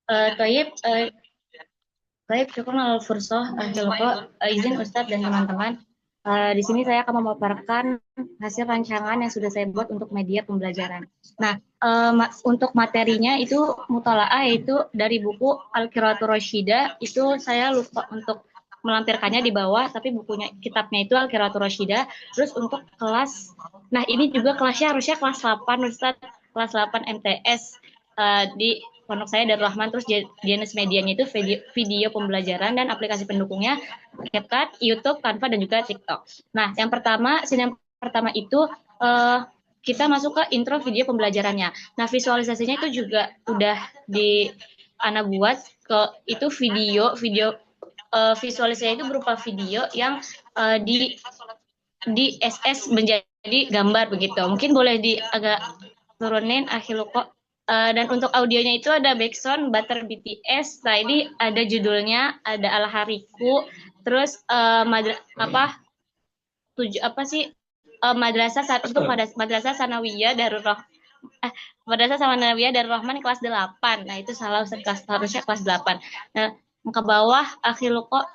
Toyib, baik, syukur al-fursoh, izin Ustadz dan teman-teman. Di sini saya akan memaparkan hasil rancangan yang sudah saya buat untuk media pembelajaran. Nah, untuk materinya itu mutalaah, yaitu dari buku Al-Qiraatul Rasyidah. Itu saya lupa untuk melampirkannya di bawah, tapi bukunya kitabnya itu Al-Qiraatul Rasyidah. Terus untuk kelas, nah ini juga kelasnya harusnya kelas 8 Ustadz, kelas 8 MTS, di pondok saya Darul Rahman. Terus jenis medianya itu video pembelajaran dan aplikasi pendukungnya CapCut, YouTube, Canva, dan juga TikTok. Nah, yang pertama itu kita masuk ke intro video pembelajarannya. Nah, visualisasinya itu juga udah di Ana buat ke itu visualisasinya itu berupa video yang di SS menjadi gambar begitu. Mungkin boleh di agak turunin akhir kok. Dan untuk audionya itu ada backsound Butter BTS. Nah, ini ada judulnya, ada Al Hariku, terus apa sih, madrasah untuk madrasah sanawiyah Darul madrasah sanawiyah Darul Rahman kelas 8. Nah, itu salah kelas, harusnya kelas 8. Nah, ke bawah akhir kok.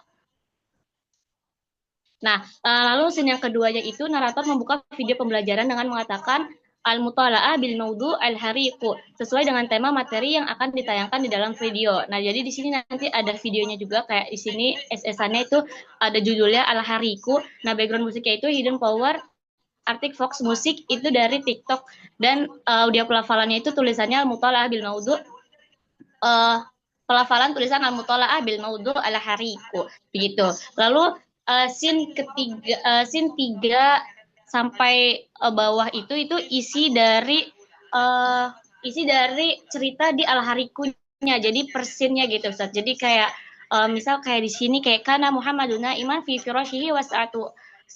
Nah, lalu scene yang keduanya itu narator membuka video pembelajaran dengan mengatakan al-mutala'ah bil maudu al-hariqu, sesuai dengan tema materi yang akan ditayangkan di dalam video. Nah, jadi di sini nanti ada videonya juga, kayak di sini SS-annya itu ada judulnya al-hariqu. Nah, background musiknya itu Hidden Power Arctic Fox Musik, itu dari TikTok, dan audio pelafalannya itu tulisannya al-mutala'ah bil maudu, pelafalan tulisan al-mutala'ah bil maudu al-hariqu begitu. Lalu scene 3 sampai bawah itu isi dari cerita di Al-Harikunya. Jadi persinnya gitu Ustaz. Jadi kayak misal kayak di sini kayak kana Muhammaduna iman fi firashihi was'atu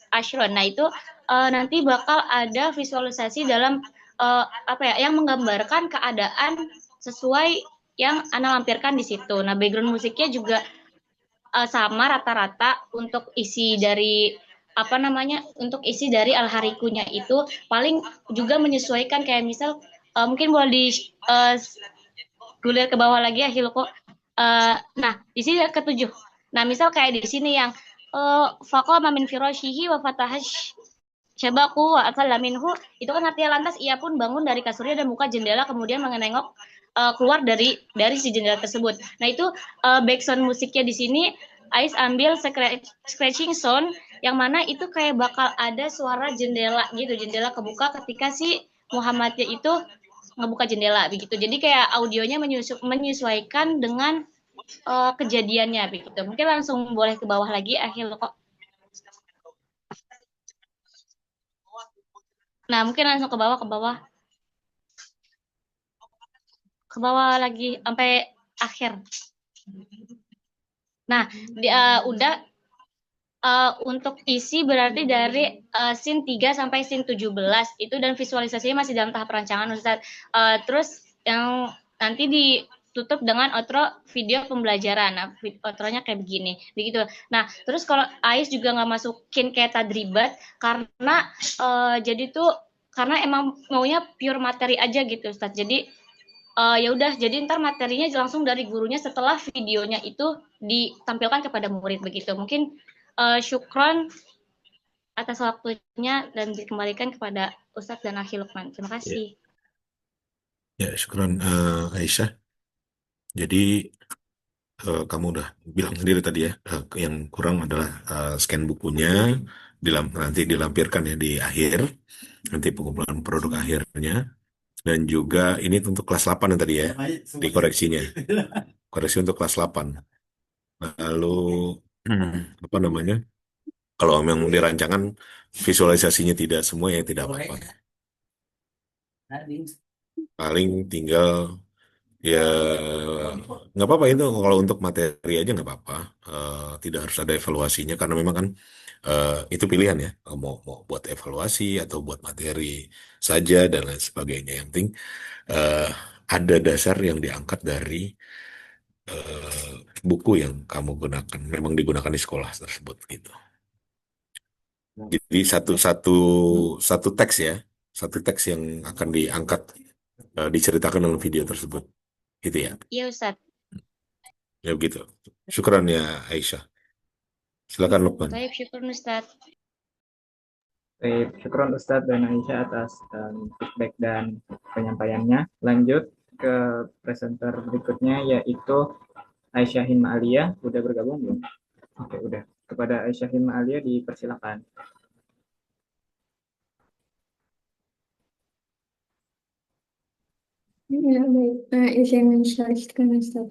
ashron. Nah, itu nanti bakal ada visualisasi dalam apa ya, yang menggambarkan keadaan sesuai yang Ana lampirkan di situ. Nah, background musiknya juga sama rata-rata. Untuk isi dari untuk isi dari Al-Harikunya itu paling juga menyesuaikan, kayak misal mungkin boleh di gulir ke bawah lagi ya Hilko. Nah, di sini ketujuh. Nah, misal kayak di sini yang faqama min firashihi wa fatahash syabaku wa akala minhu, itu kan artinya lantas ia pun bangun dari kasurnya dan buka jendela kemudian menengok keluar dari si jendela tersebut. Nah, itu background musiknya di sini Ais ambil scratching sound, yang mana itu kayak bakal ada suara jendela gitu, jendela kebuka ketika si Muhammadnya itu ngebuka jendela begitu. Jadi kayak audionya menyesuaikan dengan kejadiannya begitu. Mungkin langsung boleh ke bawah lagi akhir kok. Nah, mungkin langsung ke bawah lagi sampai akhir. Nah, udah untuk isi berarti dari scene 3 sampai scene 17 itu, dan visualisasinya masih dalam tahap perancangan Ustaz. Terus yang nanti ditutup dengan outro video pembelajaran. Nah, outronya kayak begini, begitu. Nah, terus kalau Ais juga nggak masukin kayak tadribat karena jadi tuh karena emang maunya pure materi aja gitu Ustaz. Jadi ya udah, jadi ntar materinya langsung dari gurunya setelah videonya itu ditampilkan kepada murid begitu. Mungkin syukron atas waktunya dan dikembalikan kepada Ustadz dan Akhi Lukman. Terima Ya, kasih. ya, syukran Aisyah. Jadi kamu udah bilang sendiri tadi ya, yang kurang adalah scan bukunya, nanti dilampirkan ya di akhir, nanti pengumpulan produk akhirnya, dan juga ini untuk kelas 8 yang tadi ya, dikoreksinya, koreksi untuk kelas 8. Lalu apa namanya? Kalau memang dirancangan visualisasinya tidak semua ya tidak apa-apa. Paling tinggal ya nggak apa-apa itu, kalau untuk materi aja nggak apa-apa. Tidak harus ada evaluasinya karena memang kan itu pilihan ya, mau buat evaluasi atau buat materi saja dan lain sebagainya. Yang penting eh, ada dasar yang diangkat dari eh, buku yang kamu gunakan, memang digunakan di sekolah tersebut gitu. Jadi satu teks ya, satu teks yang akan diangkat diceritakan dalam video tersebut, gitu ya. Iya Ustadz. Ya begitu. Syukran ya Aisyah. Silakan Lukman. Baik, syukur Ustaz. Baik, syukron Ustadz dan Aisyah atas feedback dan penyampaiannya. Lanjut ke presenter berikutnya yaitu Aisyah Hima Alia. Udah bergabung belum? Oke, udah. Kepada Aisyah Hima Alia dipersilakan. Ya, baik. Izin menjelaskan Ustaz.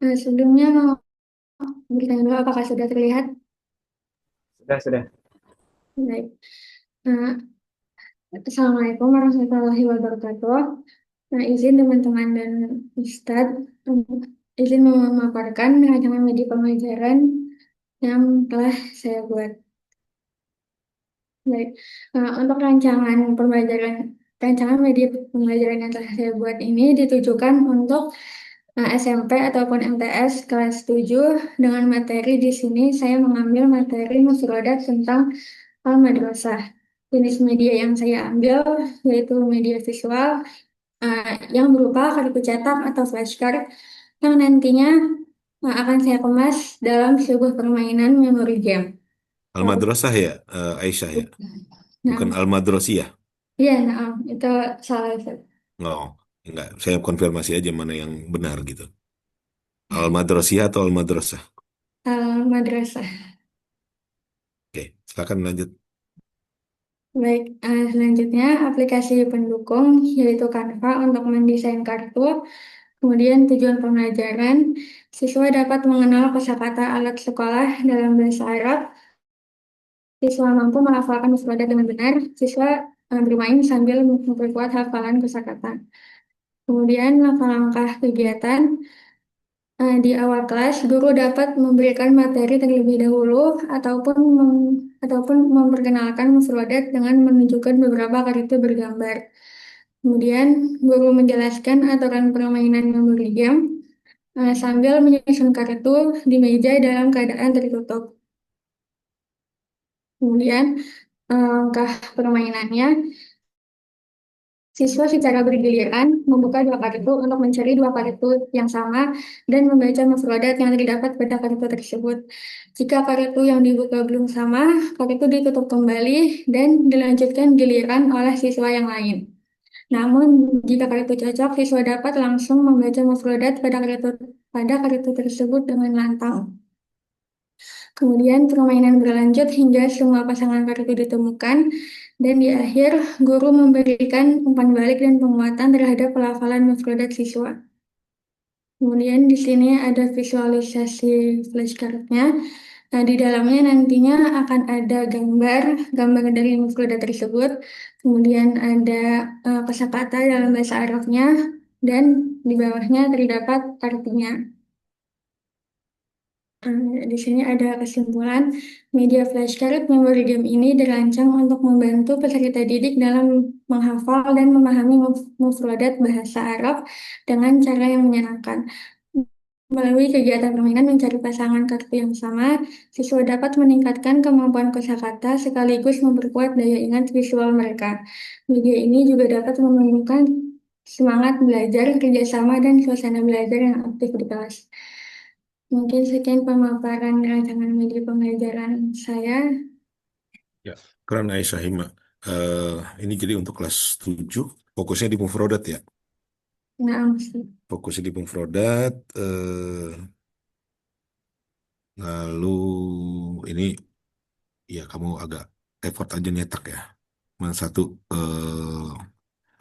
Sebelumnya mau bertanya dulu apakah sudah terlihat? Sudah, sudah. Baik. Nah, Assalamualaikum warahmatullahi wabarakatuh. Nah, izin teman-teman dan Ustadz, izin memaparkan rancangan media pembelajaran yang telah saya buat. Baik, untuk rancangan media pembelajaran yang telah saya buat ini ditujukan untuk SMP ataupun MTS kelas 7 dengan materi di sini saya mengambil materi musrodat tentang al-madrasah. Jenis media yang saya ambil yaitu media visual yang berupa kartu cetak atau flashcard yang nantinya akan saya kemas dalam sebuah permainan memory game. Al-Madrasah ya, Aisyah ya. Bukan Nah, Al-Madrasiyah. iya, nah, itu salah. Ustaz. Oh, enggak. Saya konfirmasi aja mana yang benar gitu. Al-Madrasiyah atau Al-Madrasah. Madrasah. Oke, silakan lanjut. Baik, selanjutnya aplikasi pendukung yaitu Canva untuk mendesain kartu. Kemudian tujuan pembelajaran, siswa dapat mengenal kosakata alat sekolah dalam bahasa Arab. Siswa mampu melafalkan mufradat dengan benar. Siswa bermain sambil memperkuat hafalan kosakata. Kemudian langkah-langkah kegiatan. Di awal kelas, guru dapat memberikan materi terlebih dahulu ataupun memperkenalkan mufradat dengan menunjukkan beberapa kartu bergambar. Kemudian, guru menjelaskan aturan permainan memory game sambil menyusun kartu di meja dalam keadaan tertutup. Kemudian, langkah permainannya, siswa secara bergiliran membuka dua kartu untuk mencari dua kartu yang sama dan membaca mufradat yang terdapat pada kartu tersebut. Jika kartu yang dibuka belum sama, kartu ditutup kembali dan dilanjutkan giliran oleh siswa yang lain. Namun, jika kartu cocok, siswa dapat langsung membaca mufradat pada kartu tersebut dengan lantang. Kemudian permainan berlanjut hingga semua pasangan kartu ditemukan dan di akhir guru memberikan umpan balik dan penguatan terhadap pelafalan mufradat siswa. Kemudian di sini ada visualisasi flashcardnya. Nah, di dalamnya nantinya akan ada gambar dari mufradat tersebut. Kemudian ada kosakata dalam bahasa Arabnya dan di bawahnya terdapat artinya. Di sini ada kesimpulan, media flashcard memory game ini dirancang untuk membantu peserta didik dalam menghafal dan memahami mufradat bahasa Arab dengan cara yang menyenangkan. Melalui kegiatan permainan mencari pasangan kartu yang sama, siswa dapat meningkatkan kemampuan kosakata sekaligus memperkuat daya ingat visual mereka. Media ini juga dapat menumbuhkan semangat belajar, kerjasama, dan suasana belajar yang aktif di kelas. Mungkin sekian pemaparan rancangan media pembelajaran saya. Ya, keren Aisyah Hima. Ini jadi untuk kelas 7, fokusnya di mufrodat ya. Nah, Ustaz. Fokusnya di mufrodat. Lalu ini ya kamu agak effort aja nyetak ya. Satu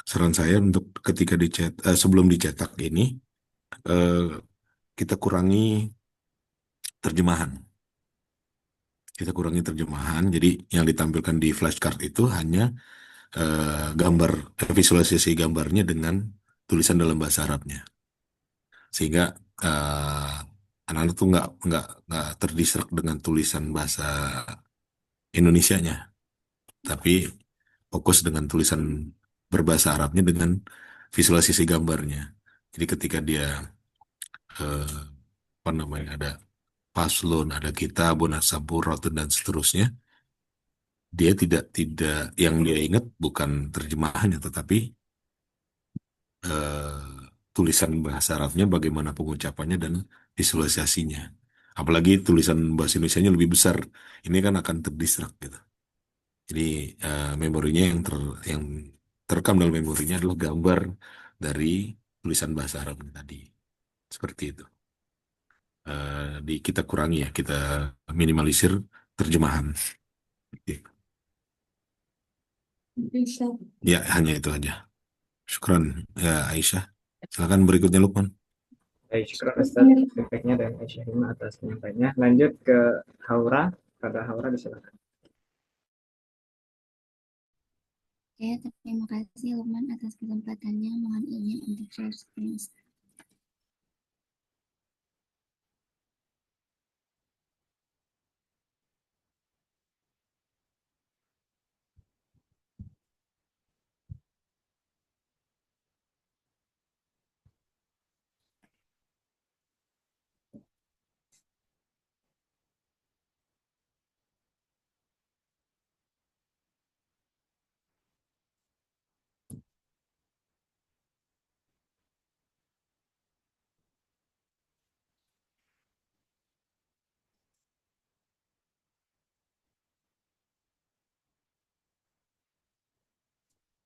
saran saya untuk ketika sebelum dicetak ini eh, kita kurangi terjemahan. Kita kurangi terjemahan. Jadi yang ditampilkan di flashcard itu hanya visualisasi gambarnya dengan tulisan dalam bahasa Arabnya, sehingga anak-anak tuh nggak terdistrak dengan tulisan bahasa Indonesianya, tapi fokus dengan tulisan berbahasa Arabnya dengan visualisasi gambarnya. Jadi ketika dia apa namanya, ada faslun, ada kitabun, as-saburatun dan seterusnya. Dia tidak yang dia ingat bukan terjemahannya, tetapi eh, tulisan bahasa Arabnya, bagaimana pengucapannya dan visualisasinya. Apalagi tulisan bahasa Indonesianya lebih besar, ini kan akan terdistrak gitu. Jadi memorinya yang terekam dalam memorinya adalah gambar dari tulisan bahasa Arab tadi. Seperti itu. Kita kurangi ya, kita minimalisir terjemahan. Oke. Bisa. Ya, hanya itu aja. Syukran ya Aisyah. Silakan berikutnya Lukman. Baik, syukur Ustaz feedbacknya dan Aisyah Hima atas penyampaiannya. Lanjut ke Haura. Pada Haura disilakan. Oke, terima kasih Lukman atas kesempatannya. Mohon izin untuk share screen.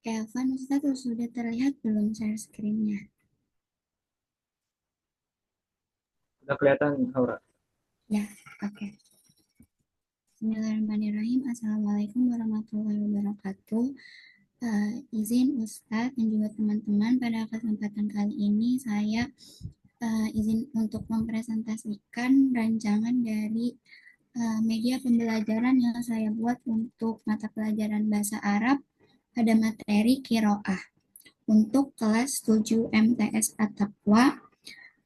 Evan, Ustadz sudah terlihat belum share screen-nya? Sudah kelihatan Haura? Ya, oke. Bismillahirrahmanirrahim. Assalamualaikum warahmatullahi wabarakatuh. Izin Ustadz dan juga teman-teman, pada kesempatan kali ini saya izin untuk mempresentasikan rancangan dari media pembelajaran yang saya buat untuk mata pelajaran bahasa Arab pada materi Qiraah untuk kelas 7 MTS At-Taqwa.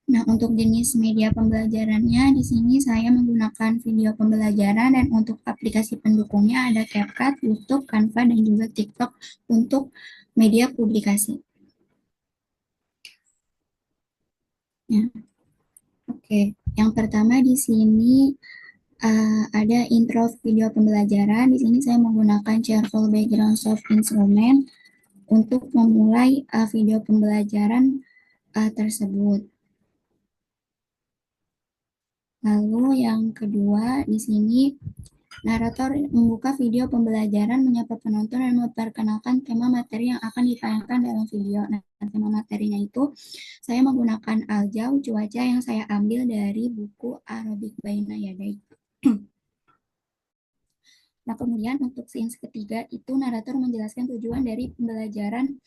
Nah, untuk jenis media pembelajarannya di sini saya menggunakan video pembelajaran, dan untuk aplikasi pendukungnya ada CapCut, YouTube, Canva, dan juga TikTok untuk media publikasi. Ya. Oke, yang pertama di sini ada intro video pembelajaran. Di sini saya menggunakan Charcoal Background Soft Instrument untuk memulai video pembelajaran tersebut. Lalu yang kedua, di sini narator membuka video pembelajaran, menyapa penonton, dan memperkenalkan tema materi yang akan ditayangkan dalam video. Nah, tema materinya itu saya menggunakan aljau, cuaca, yang saya ambil dari buku Arabic Baina Yaday. Nah, kemudian untuk scenes ketiga itu narator menjelaskan tujuan dari pembelajaran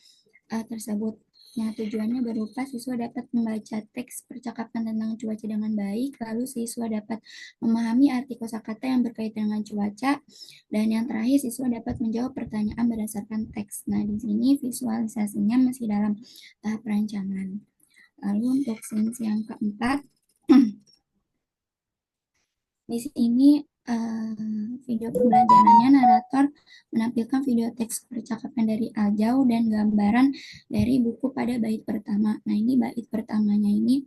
tersebut. Nah, tujuannya berupa siswa dapat membaca teks percakapan tentang cuaca dengan baik, lalu siswa dapat memahami arti kosakata yang berkaitan dengan cuaca, dan yang terakhir siswa dapat menjawab pertanyaan berdasarkan teks. Nah, di sini visualisasinya masih dalam tahap rancangan. Lalu untuk scenes yang keempat, di sini video pembelajarannya narator menampilkan video teks percakapan dari aljau dan gambaran dari buku pada bait pertama. Nah, ini bait pertamanya ini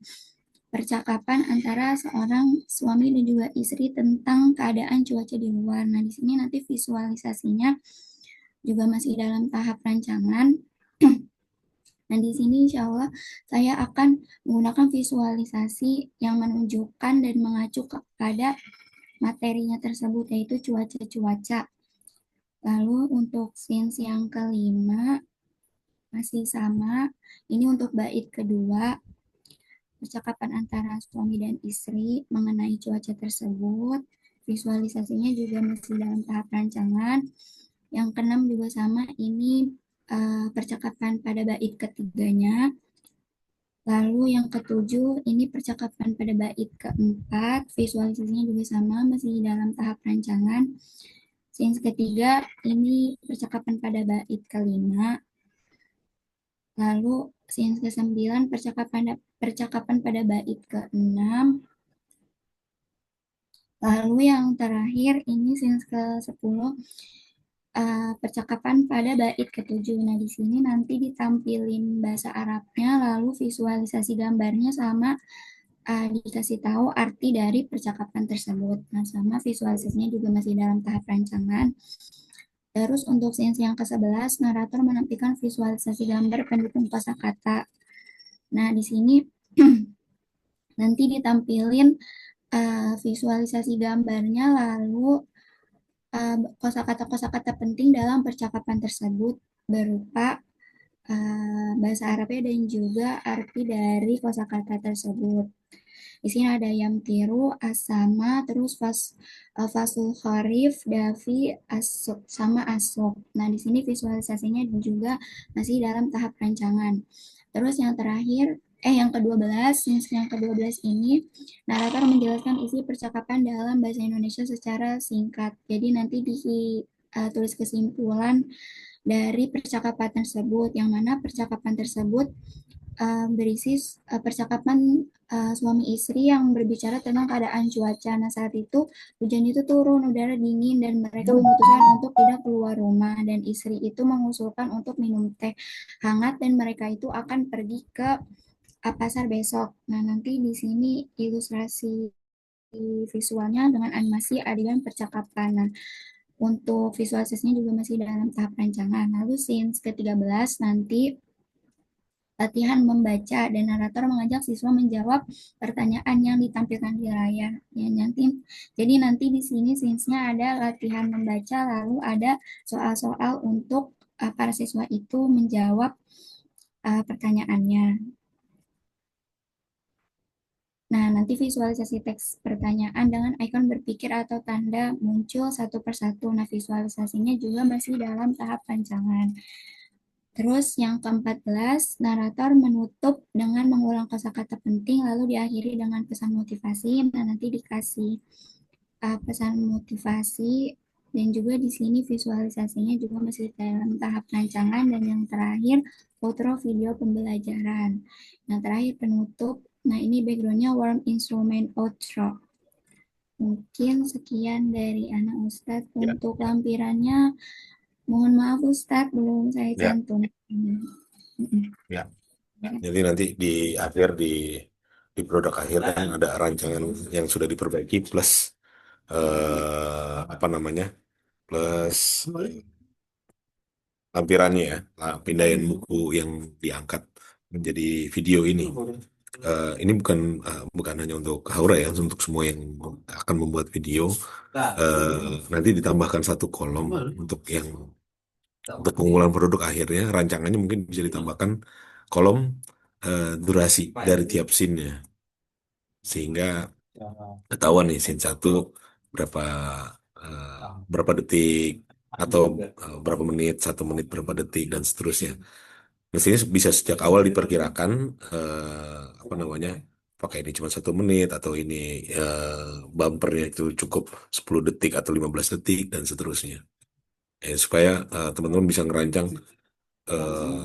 percakapan antara seorang suami dan juga istri tentang keadaan cuaca di luar. Nah, di sini nanti visualisasinya juga masih dalam tahap rancangan. Nah, di sini insya Allah saya akan menggunakan visualisasi yang menunjukkan dan mengacu kepada materinya tersebut, yaitu cuaca-cuaca. Lalu untuk scenes yang kelima masih sama, ini untuk bait kedua, percakapan antara suami dan istri mengenai cuaca tersebut. Visualisasinya juga masih dalam tahap rancangan. Yang keenam juga sama, ini percakapan pada bait ketiganya. Lalu yang ketujuh, ini percakapan pada bait keempat, visualisasinya juga sama, masih dalam tahap rancangan. Scenes ketiga, ini percakapan pada bait kelima. Lalu scenes ke-9, percakapan pada bait ke-6. Lalu yang terakhir, ini scenes ke-10, percakapan pada bait ke-7. Nah, di sini nanti ditampilin bahasa Arabnya, lalu visualisasi gambarnya sama dikasih tahu arti dari percakapan tersebut. Nah, sama visualisasinya juga masih dalam tahap rancangan. Terus untuk scenes yang ke-11, narator menampilkan visualisasi gambar pendukung kosakata. Nah, di sini nanti ditampilin visualisasi gambarnya, lalu kosakata-kosakata penting dalam percakapan tersebut berupa bahasa Arabnya dan juga arti dari kosakata tersebut. Di sini ada Yamtiru, Asama, terus Fasul Kharif, Davi, Asuk, sama Asuk. Nah, di sini visualisasinya juga masih dalam tahap rancangan. Terus yang terakhir, yang ke-12, yang ke-12 ini, narator menjelaskan isi percakapan dalam bahasa Indonesia secara singkat. Jadi nanti tulis kesimpulan dari percakapan tersebut, yang mana percakapan tersebut berisi percakapan suami istri yang berbicara tentang keadaan cuaca. Nah, saat itu hujan itu turun, udara dingin, dan mereka memutuskan untuk tidak keluar rumah. Dan istri itu mengusulkan untuk minum teh hangat, dan mereka itu akan pergi ke pasar besok. Nah, nanti di sini ilustrasi visualnya dengan animasi adegan percakapan. Nah, untuk visualisasinya juga masih dalam tahap rancangan. Lalu scene ke-13 nanti latihan membaca dan narator mengajak siswa menjawab pertanyaan yang ditampilkan di layar. Ya, nanti di sini scenes-nya ada latihan membaca, lalu ada soal-soal untuk para siswa itu menjawab pertanyaannya. Nah, nanti visualisasi teks pertanyaan dengan ikon berpikir atau tanda muncul satu persatu. Nah, visualisasinya juga masih dalam tahap rancangan. Terus yang ke-14, narator menutup dengan mengulang kosakata penting, lalu diakhiri dengan pesan motivasi. Nah, nanti dikasih pesan motivasi, dan juga di sini visualisasinya juga masih dalam tahap rancangan. Dan yang terakhir, outro video pembelajaran. Yang terakhir penutup. Nah, ini backgroundnya warm instrument outro. Mungkin sekian dari anak Ustadz. Ya. Untuk lampirannya, mohon maaf Ustadz, belum saya Ya. cantum. Ya. Jadi nanti di akhir di produk akhir kan ada rancangan yang sudah diperbaiki plus apa namanya plus lampirannya ya, pindahan buku yang diangkat menjadi video ini. Ini bukan hanya untuk Haura ya, untuk semua yang akan membuat video. Nanti ditambahkan satu kolom untuk pengumpulan produk akhirnya. Rancangannya mungkin bisa ditambahkan kolom durasi dari tiap scene-nya, sehingga ketahuan nih scene 1 berapa berapa detik atau berapa menit, 1 menit berapa detik dan seterusnya. Mestinya bisa sejak awal diperkirakan apa namanya, pakai ini cuma 1 menit atau ini bumpernya itu cukup 10 detik atau 15 detik dan seterusnya. Supaya teman-teman bisa ngerancang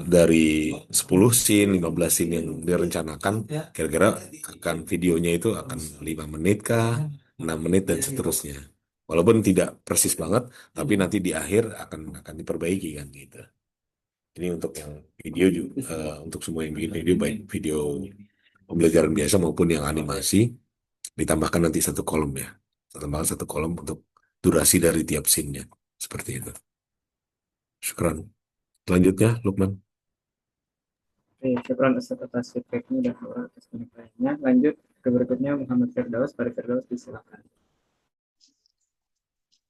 dari 10 scene, 15 scene yang direncanakan, kira-kira akan videonya itu akan 5 menit kah, 6 menit dan seterusnya. Walaupun tidak persis banget, tapi nanti di akhir akan diperbaiki kan gitu. Ini untuk yang video juga, untuk semua yang bikin video, baik video pembelajaran biasa maupun yang animasi, ditambahkan nanti satu kolom ya. Tambahkan satu kolom untuk durasi dari tiap scene-nya. Seperti itu. Syukran. Selanjutnya, Lukman. Oke, syukran Ustaz atas feedbacknya dan Haura atas penyampaiannya. Lanjut ke berikutnya Muhammad Firdaus. Pada Firdaus disilakan.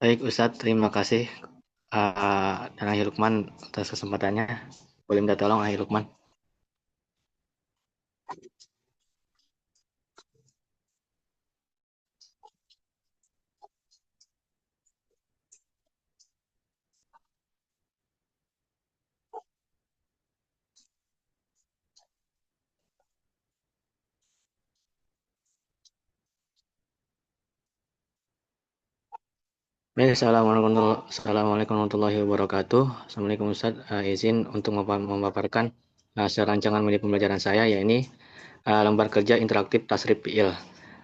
Baik Ustadz, terima kasih dan Ahil Lukman atas kesempatannya. Boleh minta tolong Ahil Lukman. Baik, Assalamualaikum warahmatullahi wabarakatuh. Assalamualaikum Ustadz, izin untuk memaparkan hasil rancangan mini pembelajaran saya, yakni lembar kerja interaktif tasrif fiil.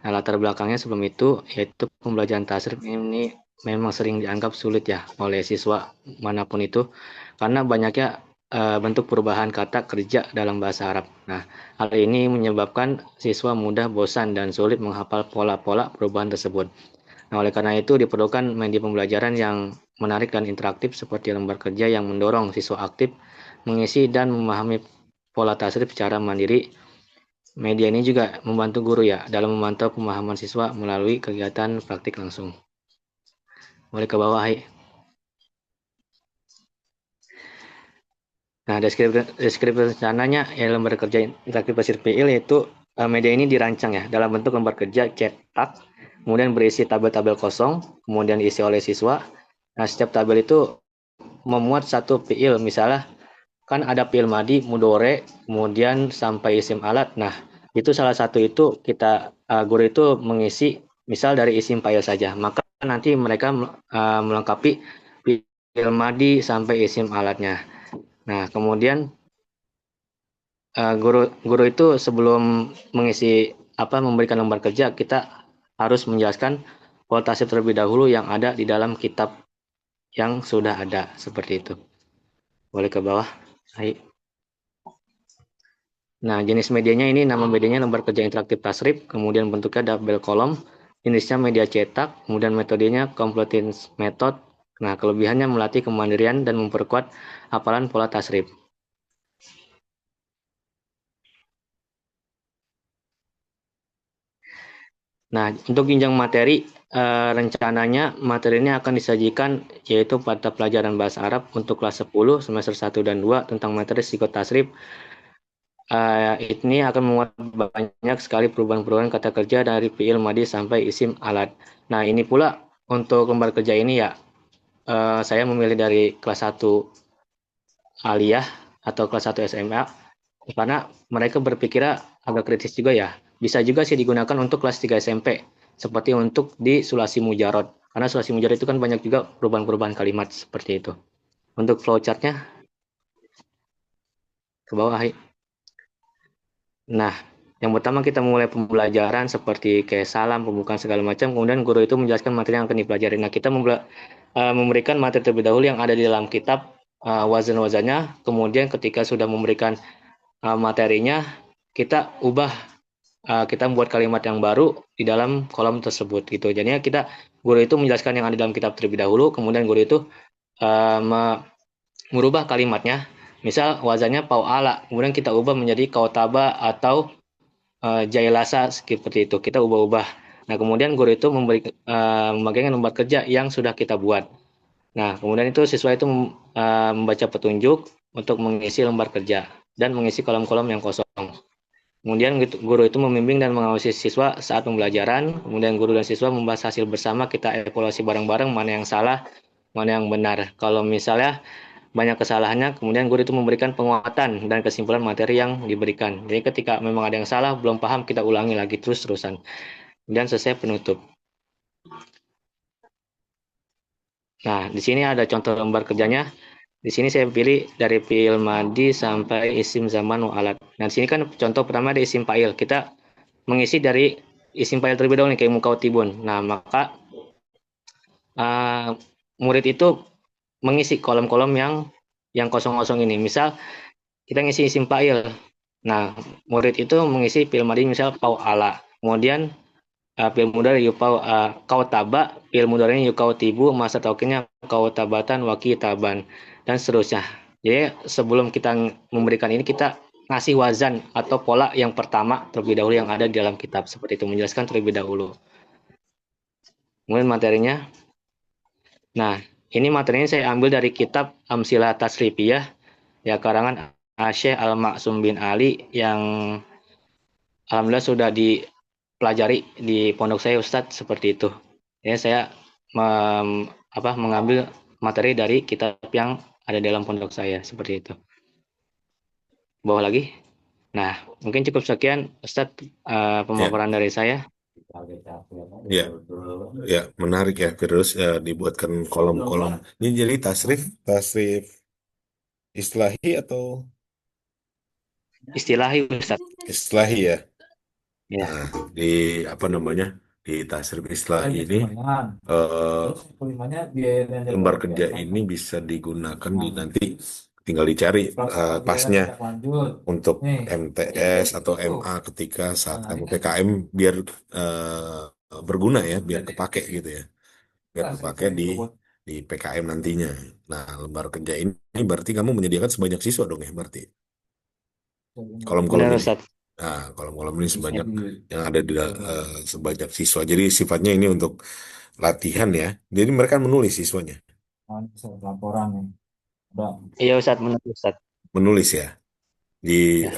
Nah, latar belakangnya sebelum itu, yaitu pembelajaran tasrif ini memang sering dianggap sulit ya oleh siswa manapun itu, karena banyaknya bentuk perubahan kata kerja dalam bahasa Arab. Nah, hal ini menyebabkan siswa mudah bosan dan sulit menghafal pola-pola perubahan tersebut. Nah, oleh karena itu diperlukan media pembelajaran yang menarik dan interaktif seperti lembar kerja yang mendorong siswa aktif mengisi dan memahami pola tasrif secara mandiri. Media ini juga membantu guru ya dalam memantau pemahaman siswa melalui kegiatan praktik langsung. Boleh ke bawah, Hai. Nah, deskripsi rencananya lembar kerja interaktif pasir PIL yaitu media ini dirancang ya dalam bentuk lembar kerja cetak, kemudian berisi tabel-tabel kosong, kemudian diisi oleh siswa. Nah, setiap tabel itu memuat satu PIL, misalnya kan ada PIL madi, mudore, kemudian sampai isim alat. Nah, itu salah satu itu kita guru itu mengisi misal dari isim fa'il saja. Maka nanti mereka melengkapi PIL madi sampai isim alatnya. Nah, kemudian guru itu sebelum memberikan lembar kerja, kita harus menjelaskan pola tasrif terlebih dahulu yang ada di dalam kitab yang sudah ada, seperti itu. Boleh ke bawah. Hai. Nah, jenis medianya ini, nama medianya lembar kerja interaktif tasrif, kemudian bentuknya double kolom, jenisnya media cetak, kemudian metodenya completing method. Nah, kelebihannya melatih kemandirian dan memperkuat hafalan pola tasrif. Nah, untuk jenjang materi, rencananya materi ini akan disajikan yaitu pada pelajaran bahasa Arab untuk kelas 10 semester 1 dan 2 tentang materi psikotasrif. Ini akan memuat banyak sekali perubahan-perubahan kata kerja dari fi'il madi sampai isim alat. Nah, ini pula untuk lembar kerja ini ya, saya memilih dari kelas 1 aliyah atau kelas 1 SMA karena mereka berpikirnya agak kritis juga ya. Bisa juga sih digunakan untuk kelas 3 SMP, seperti untuk di sulasi mujarot. Karena sulasi mujarot itu kan banyak juga perubahan-perubahan kalimat seperti itu. Untuk flowchartnya, ke bawah. Nah, yang pertama kita mulai pembelajaran seperti kayak salam, pembukaan segala macam. Kemudian guru itu menjelaskan materi yang akan dipelajari. Nah, kita memberikan materi terlebih dahulu yang ada di dalam kitab, wazan-wazannya. Kemudian ketika sudah memberikan materinya, kita kita membuat kalimat yang baru di dalam kolom tersebut gitu. Jadinya guru itu menjelaskan yang ada dalam kitab terlebih dahulu, kemudian guru itu merubah kalimatnya. Misal wazannya pau'ala, kemudian kita ubah menjadi kautaba atau jailasa seperti itu. Kita ubah-ubah. Nah, kemudian guru itu membagikan lembar kerja yang sudah kita buat. Nah, kemudian itu siswa itu membaca petunjuk untuk mengisi lembar kerja dan mengisi kolom-kolom yang kosong. Kemudian guru itu membimbing dan mengawasi siswa saat pembelajaran. Kemudian guru dan siswa membahas hasil bersama, kita evaluasi bareng-bareng mana yang salah, mana yang benar. Kalau misalnya banyak kesalahannya, kemudian guru itu memberikan penguatan dan kesimpulan materi yang diberikan. Jadi ketika memang ada yang salah, belum paham, kita ulangi lagi terus-terusan. Dan selesai penutup. Nah, di sini ada contoh lembar kerjanya. Di sini saya pilih dari fi'il madi sampai isim zaman wa alat. Nah, di sini kan contoh pertama ada isim fa'il. Kita mengisi dari isim fa'il terlebih dahulu nih, kayak mukautibun. Nah, maka murid itu mengisi kolom-kolom yang kosong-kosong ini. Misal kita ngisi isim fa'il. Nah, murid itu mengisi fi'il madi misal ala. Kemudian fi'il mudhari yupau kautaba, fi'il mudhari yukautibu, masa taukinnya kautabatan wa kitaban, dan seterusnya. Jadi sebelum kita memberikan ini, kita ngasih wazan atau pola yang pertama terlebih dahulu yang ada di dalam kitab, seperti itu, menjelaskan terlebih dahulu. Kemudian materinya. Nah, ini materinya saya ambil dari kitab Amsilah Tasrifiyah ya, karangan Syekh Al-Maksum bin Ali, yang alhamdulillah sudah dipelajari di pondok saya, Ustadz, seperti itu. Ya, saya mengambil materi dari kitab yang ada dalam pondok saya, seperti itu. Bawah lagi. Nah, mungkin cukup sekian, Ustadz, pemaparan dari saya. Ya, menarik ya, Firdaus, dibuatkan kolom-kolom. Ini jadi tasrif istilahi atau Istilahi, Ustadz. istilahi ya? Ya. Nah, di tasrif istilahi ini lembar kerja ini bisa digunakan di nanti tinggal dicari pasnya untuk MTS atau MA ketika saat kamu PKM biar berguna ya, biar kepake gitu ya, biar kepake di PKM nantinya. Nah, lembar kerja ini berarti kamu menyediakan sebanyak siswa dong ya, berarti kolom-kolom Benar ini. Ustaz. Nah, kolom-kolom ini sebanyak yang ada di sebanyak siswa. Jadi sifatnya ini untuk latihan ya. Jadi mereka menulis siswanya, Iya Ustaz, benar Ustaz. menulis ya. Di Ya.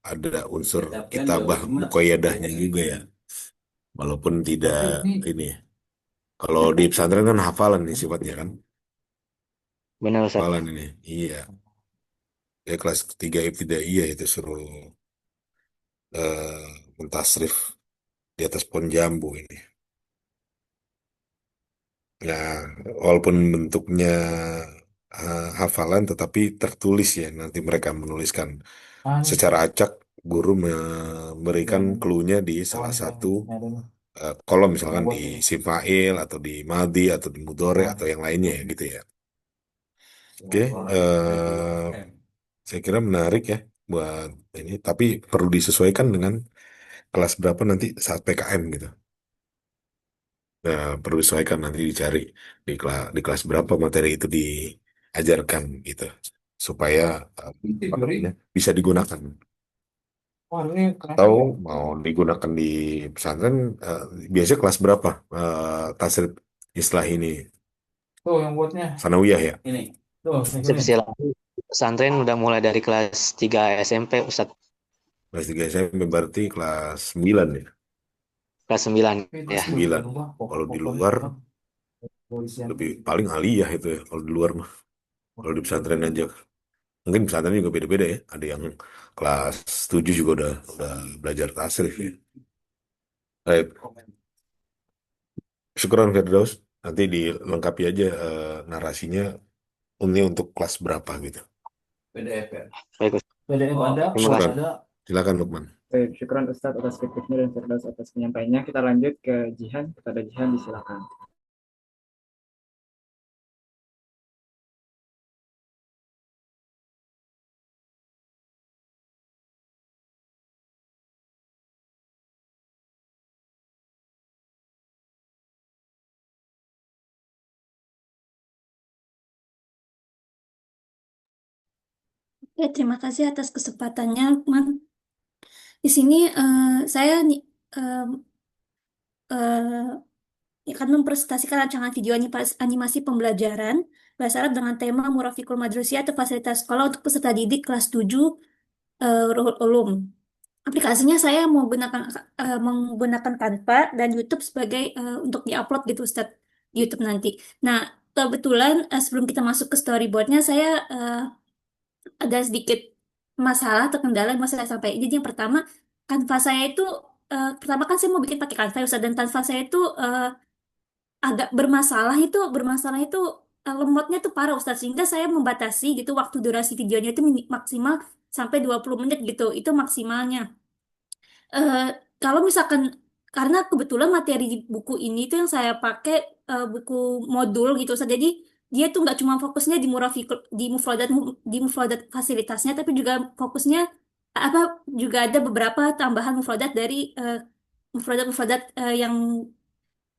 ada unsur kitabah muqayyadahnya juga ya. Walaupun tidak ini. Kalau di pesantren kan hafalan nih sifatnya kan. Benar Ustaz. Hafalan ini. Iya. Ya kelas ketiga ibtidaiyah itu suruh mentasrif di atas pohon jambu ini. Nah, walaupun bentuknya hafalan tetapi tertulis ya. Nanti mereka menuliskan secara acak, guru memberikan clue-nya di salah satu kolom, misalkan di isim fa'il atau di madhi atau di mudhari atau yang lainnya ya gitu ya. Oke, saya kira menarik ya buat ini, tapi perlu disesuaikan dengan kelas berapa nanti saat PKM gitu. Nah, perlu disesuaikan nanti dicari di kelas berapa materi itu diajarkan gitu supaya bisa digunakan. Atau mau digunakan di pesantren, biasanya kelas berapa tasrif istilah ini? Sanawiyah ya? Persilahan pesantren udah mulai dari kelas 3 SMP Ustaz. Kelas 3 SMP berarti kelas 9 ya? Kelas 9 ya. 9. Kalau di luar lebih paling aliyah itu ya kalau di luar mah. Kalau di pesantren aja. Mungkin pesantren juga beda-beda ya. Ada yang kelas 7 juga udah belajar tasrif ya. Baik, syukuran Firdaus. Nanti dilengkapi aja narasinya ini untuk kelas berapa gitu. Baik Ustaz. Terima Syukuran. kasih. Silakan Lukman. Baik, syukran Ustadz atas kritiknya dan Firdaus atas penyampaiannya. Kita lanjut ke Jihan. Kepada Jihan, disilakan. Oke, terima kasih atas kesempatannya, Lukman. Di sini saya akan mempresentasikan rancangan video animasi pembelajaran bahasa Arab dengan tema Murafiqul Madrusiyah atau fasilitas sekolah untuk peserta didik kelas 7 Ruhul Ulum. Aplikasinya saya menggunakan Canva dan YouTube sebagai untuk diupload gitu Ustaz di YouTube nanti. Nah, kebetulan sebelum kita masuk ke storyboardnya saya ada sedikit masalah atau kendala yang mau saya sampaikan. Jadi yang pertama, Canva saya itu pertama kan saya mau bikin pakai Canva ya, Ustaz, dan Canva saya itu agak bermasalah itu lemotnya tuh parah Ustaz, sehingga saya membatasi gitu waktu durasi videonya itu maksimal sampai 20 menit gitu. Itu maksimalnya. Eh, Kalau misalkan karena kebetulan materi di buku ini tuh yang saya pakai buku modul gitu Ustaz. Jadi dia tuh nggak cuma fokusnya di mufradat fasilitasnya, tapi juga fokusnya apa juga ada beberapa tambahan mufradat dari mufradat-mufradat yang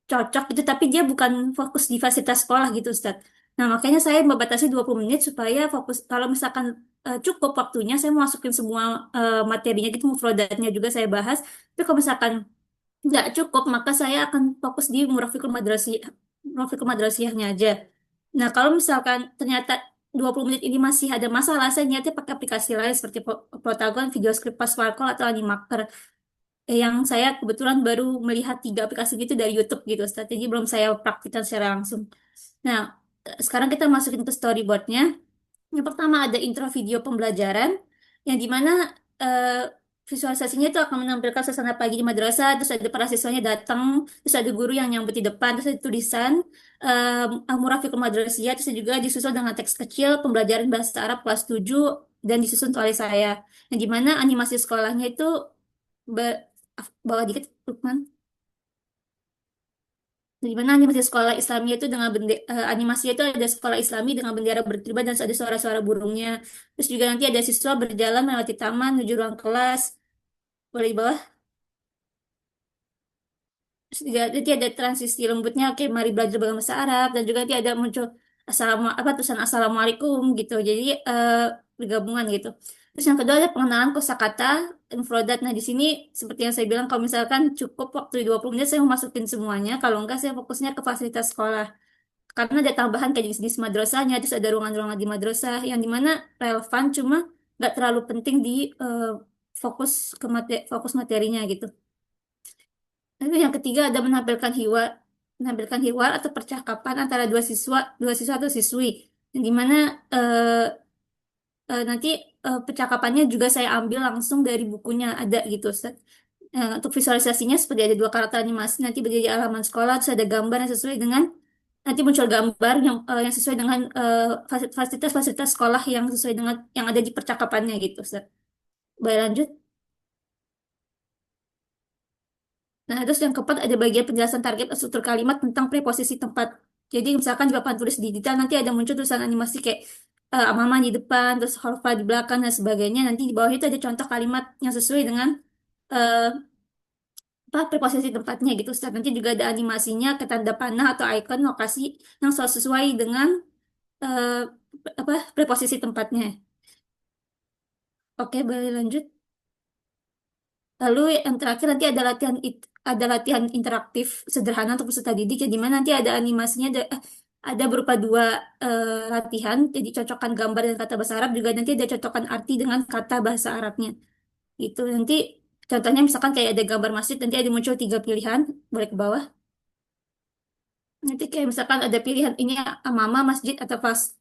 cocok gitu, tapi dia bukan fokus di fasilitas sekolah gitu Ustaz. Nah, makanya saya membatasi 20 menit supaya fokus, kalau misalkan cukup waktunya, saya mau masukin semua materinya gitu, mufradatnya juga saya bahas. Tapi kalau misalkan nggak cukup, maka saya akan fokus di Murafiqul Madrasiyahnya aja. Nah, kalau misalkan ternyata 20 menit ini masih ada masalah, saya niatnya pakai aplikasi lain seperti Protagon, VideoScript, Pascal, atau Animaker yang saya kebetulan baru melihat 3 aplikasi gitu dari YouTube gitu, strategi belum saya praktikkan secara langsung. Nah, sekarang kita masukin ke storyboardnya. Yang pertama ada intro video pembelajaran, yang dimana eh, visualisasinya itu akan menampilkan suasana pagi di madrasah, terus ada para siswanya datang, terus ada guru yang nyambut di depan, terus ada tulisan Murafiqul Madrasiyah, terus juga disusul dengan teks kecil pembelajaran bahasa Arab kelas 7 dan disusun oleh saya. Yang dimana animasi sekolahnya itu bawah dikit, Lukman. Di mana animasi sekolah Islamia itu dengan animasinya itu ada sekolah Islami dengan bendera berkibar dan ada suara-suara burungnya. Terus juga nanti ada siswa berjalan melewati taman menuju ruang kelas. Boleh di bawah. Terus juga nanti ada transisi lembutnya, oke, mari belajar bahasa Arab, dan juga nanti ada muncul tulisan assalamualaikum gitu. Jadi bergabungan gitu. Terus yang kedua ada pengenalan kosakata mufradat. Nah, di sini seperti yang saya bilang, kalau misalkan cukup waktu 20 menit saya mau masukin semuanya, kalau enggak saya fokusnya ke fasilitas sekolah. Karena ada tambahan kayak jenis madrasahnya, terus ada ruangan-ruangan di madrasah yang dimana relevan, cuma nggak terlalu penting di fokus fokus materinya gitu. Lalu yang ketiga ada menampilkan hiwar atau percakapan antara dua siswa atau siswi, yang dimana eh, nanti percakapannya juga saya ambil langsung dari bukunya ada gitu, Ustaz. Untuk visualisasinya seperti ada dua karakter animasi nanti berdiri di halaman sekolah, terus ada gambar yang sesuai dengan nanti muncul gambar yang sesuai dengan fasilitas-fasilitas sekolah yang sesuai dengan yang ada di percakapannya gitu, Ustaz. Boleh lanjut? Nah, terus yang keempat ada bagian penjelasan target atau struktur kalimat tentang preposisi tempat. Jadi misalkan di papan tulis digital nanti ada muncul tulisan animasi kayak mama di depan, terus Holfa di belakang dan sebagainya. Nanti di bawah itu ada contoh kalimat yang sesuai dengan eh, apa preposisi tempatnya gitu, Ustaz. Nanti juga ada animasinya ke tanda panah atau icon lokasi yang selalu sesuai dengan eh, apa preposisi tempatnya. Oke, boleh lanjut. Lalu yang terakhir nanti ada latihan interaktif sederhana untuk peserta didik, ya, di mana nanti ada animasinya ada berupa dua latihan, jadi cocokan gambar dan kata bahasa Arab, juga nanti ada cocokan arti dengan kata bahasa Arabnya. Itu nanti contohnya misalkan kayak ada gambar masjid, nanti ada muncul tiga pilihan, boleh ke bawah. Nanti kayak misalkan ada pilihan ini mama, masjid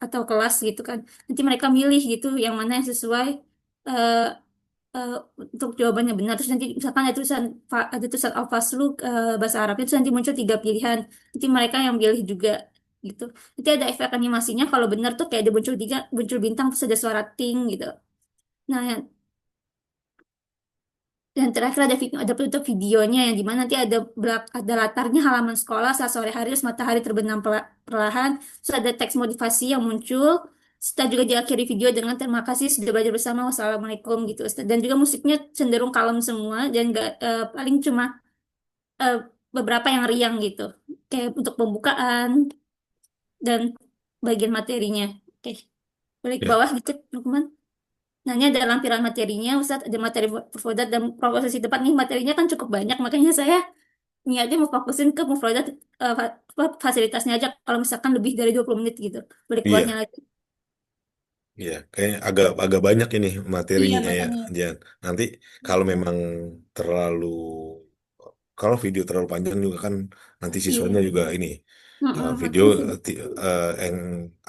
atau kelas gitu kan. Nanti mereka milih gitu yang mana yang sesuai eh, eh, untuk jawabannya benar. Terus nanti misalkan ada tulisan al-faslu bahasa Arabnya, terus nanti muncul tiga pilihan. Nanti mereka yang pilih juga gitu. Nanti ada efek animasinya kalau benar tuh kayak ada muncul bintang terus ada suara ting gitu. Nah, dan terakhir ada penutup videonya yang dimana nanti ada latarnya halaman sekolah saat sore hari terus matahari terbenam perlahan, terus ada teks motivasi yang muncul. Setelah juga diakhiri video dengan terima kasih sudah belajar bersama, wassalamualaikum gitu, Ustaz. Dan juga musiknya cenderung kalem semua dan nggak paling cuma eh, beberapa yang riang gitu, kayak untuk pembukaan dan bagian materinya. Oke, boleh ke Ya, bawah gitu, teman. Nah, ini ada lampiran materinya, Ustadz. Ada materi mufrodat dan prosesi depan nih. Materinya kan cukup banyak, makanya saya niatnya mau fokusin ke mufrodat fasilitasnya aja. Kalau misalkan lebih dari 20 menit gitu. Boleh keluarnya iya, lagi. iya. Kayak agak agak banyak ini Iya, materinya ya, makanya. Jan. Nanti kalau memang terlalu, kalau video terlalu panjang juga kan nanti siswanya Iya. juga ini video Makanya sih. yang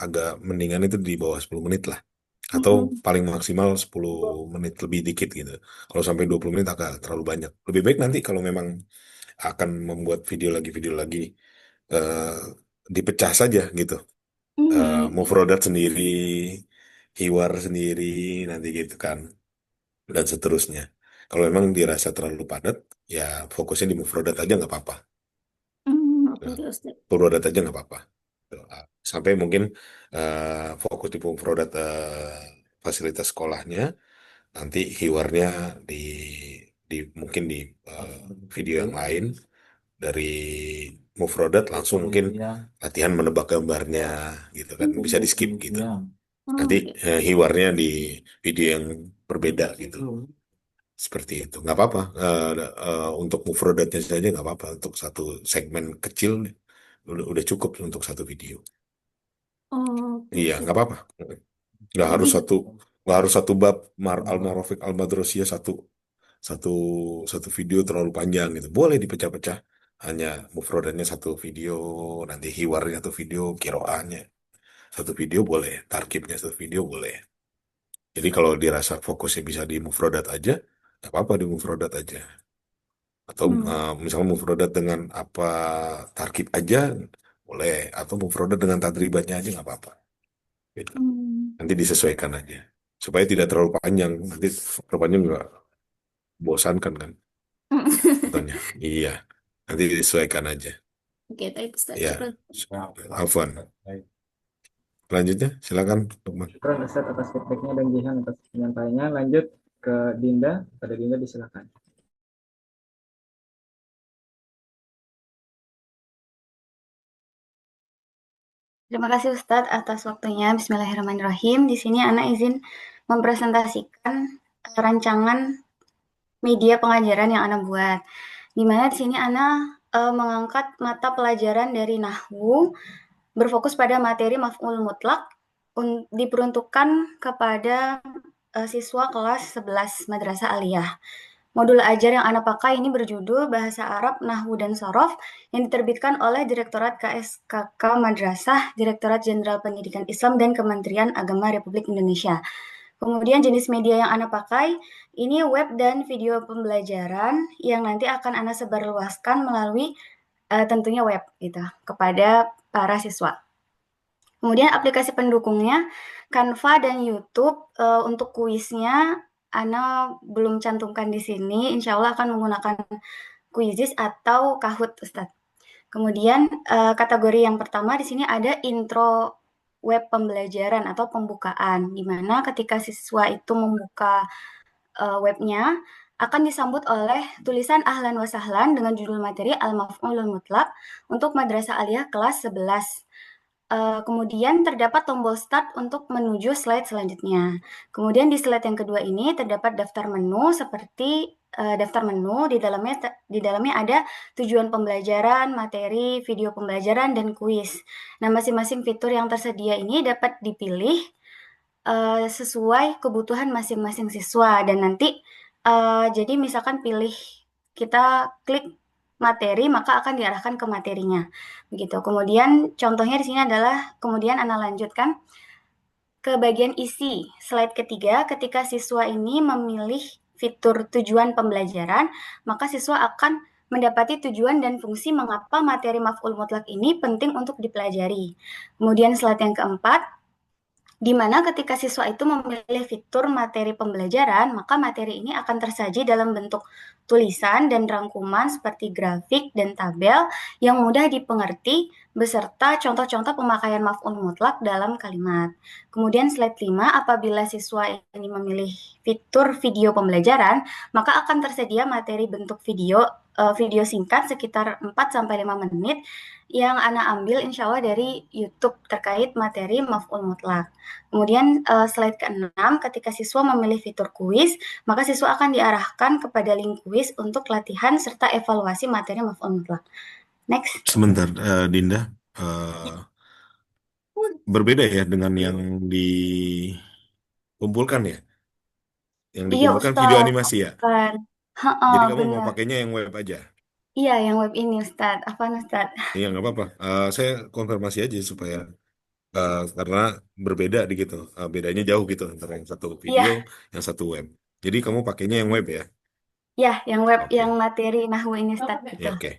agak mendingan itu di bawah 10 menit lah. Atau Mm-mm. paling maksimal 10 menit lebih dikit gitu. Kalau sampai 20 menit agak terlalu banyak. Lebih baik nanti kalau memang akan membuat video lagi eh, dipecah saja gitu. Mufrodat sendiri, hiwar sendiri, nanti gitu kan, dan seterusnya. Kalau memang dirasa terlalu padat, ya fokusnya di mufrodat aja nggak apa-apa. Oke, Nah, Ustadz. mufrodat aja nggak apa-apa. Sampai mungkin fokus di mufrodat fasilitas sekolahnya, nanti hiwarnya di mungkin di eh, video yang lain dari mufrodat langsung mungkin latihan menebak gambarnya gitu kan, bisa di skip gitu. Nanti Oke. hiwarnya di video yang berbeda gitu. Seperti itu. Nggak apa-apa. Untuk mufrodatnya saja nggak apa-apa. Untuk satu segmen kecil udah cukup untuk satu video. Oke, Iya, nggak Ustadz. apa-apa. Nggak Jadi, harus satu nggak harus satu bab al marofik al madrosiyah satu satu video terlalu panjang gitu. Boleh dipecah-pecah. Hanya mufrodatnya satu video, nanti hiwarnya satu video, kiroahnya satu video boleh, tarkibnya satu video boleh. Jadi kalau dirasa fokusnya bisa di mufrodat aja, nggak apa-apa di mufrodat aja. Atau hmm, misalnya mufrodat dengan apa tarkib aja boleh, atau mufrodat dengan tadribatnya aja nggak apa-apa. Gitu. hmm. Nanti disesuaikan aja supaya tidak terlalu panjang. Nanti terlalu panjang nggak bosankan kan? Contohnya. Iya, nanti disesuaikan aja. Oke, baik Ustaz. Ya, Syukran. Afwan. Selanjutnya, silakan, Lukman. Syukran Ustaz atas feedbacknya dan Jihan atas penyampaiannya. Lanjut ke Dinda. Pada Dinda disilakan. Terima kasih Ustadz atas waktunya. Bismillahirrahmanirrahim. Di sini Ana izin mempresentasikan rancangan media pengajaran yang Ana buat. Di mana di sini Ana mengangkat mata pelajaran dari Nahwu berfokus pada materi maf'ul mutlak diperuntukkan kepada siswa kelas 11 Madrasah Aliyah. Modul ajar yang Ana pakai ini berjudul Bahasa Arab, Nahwu, dan Sorof yang diterbitkan oleh Direktorat KSKK Madrasah, Direktorat Jenderal Pendidikan Islam, dan Kementerian Agama Republik Indonesia. Kemudian jenis media yang Ana pakai ini web dan video pembelajaran yang nanti akan Ana sebarluaskan melalui tentunya web gitu kepada para siswa. Kemudian aplikasi pendukungnya Canva dan YouTube. Untuk kuisnya Ana belum cantumkan di sini. Insya Allah akan menggunakan Quizizz atau Kahoot, Ustadz. Kemudian kategori yang pertama di sini ada intro web pembelajaran atau pembukaan, di mana ketika siswa itu membuka webnya akan disambut oleh tulisan ahlan wa sahlan dengan judul materi Al-Maf'ulul Mutlaq untuk Madrasah Aliyah kelas 11. Kemudian terdapat tombol start untuk menuju slide selanjutnya. Kemudian di slide yang kedua ini terdapat daftar menu seperti daftar menu di dalamnya ada tujuan pembelajaran, materi, video pembelajaran, dan kuis. Nah, masing-masing fitur yang tersedia ini dapat dipilih sesuai kebutuhan masing-masing siswa dan nanti jadi misalkan kita klik materi maka akan diarahkan ke materinya begitu. Kemudian contohnya di sini adalah kemudian Ana lanjutkan ke bagian isi slide ketiga. Ketika siswa ini memilih fitur tujuan pembelajaran maka siswa akan mendapati tujuan dan fungsi mengapa materi maf'ul mutlak ini penting untuk dipelajari. Kemudian slide yang keempat, di mana ketika siswa itu memilih fitur materi pembelajaran, maka materi ini akan tersaji dalam bentuk tulisan dan rangkuman seperti grafik dan tabel yang mudah dipengerti beserta contoh-contoh pemakaian maf'ul mutlak dalam kalimat. Kemudian slide 5, apabila siswa ini memilih fitur video pembelajaran, maka akan tersedia materi bentuk video singkat sekitar 4-5 menit yang Ana ambil insya Allah dari YouTube terkait materi maf'ul mutlak. Kemudian slide ke-6, ketika siswa memilih fitur kuis, maka siswa akan diarahkan kepada link kuis untuk latihan serta evaluasi materi maf'ul mutlak. Next. Sebentar, Dinda. Berbeda ya dengan yang dikumpulkan ya? Yang Iya dikumpulkan Ustaz, video animasi ya? kan. Jadi kamu mau Benar. pakainya yang web aja? Iya, yang web ini Ustaz. Apa Ustaz? Iya, nggak apa-apa. Saya konfirmasi aja supaya karena berbeda di gitu. Bedanya jauh gitu antara yang satu Iya, video, yang satu web. Jadi kamu pakainya yang web ya? ya, yang web Oke. yang materi Nahwu ini Ustaz Ya, gitu. oke.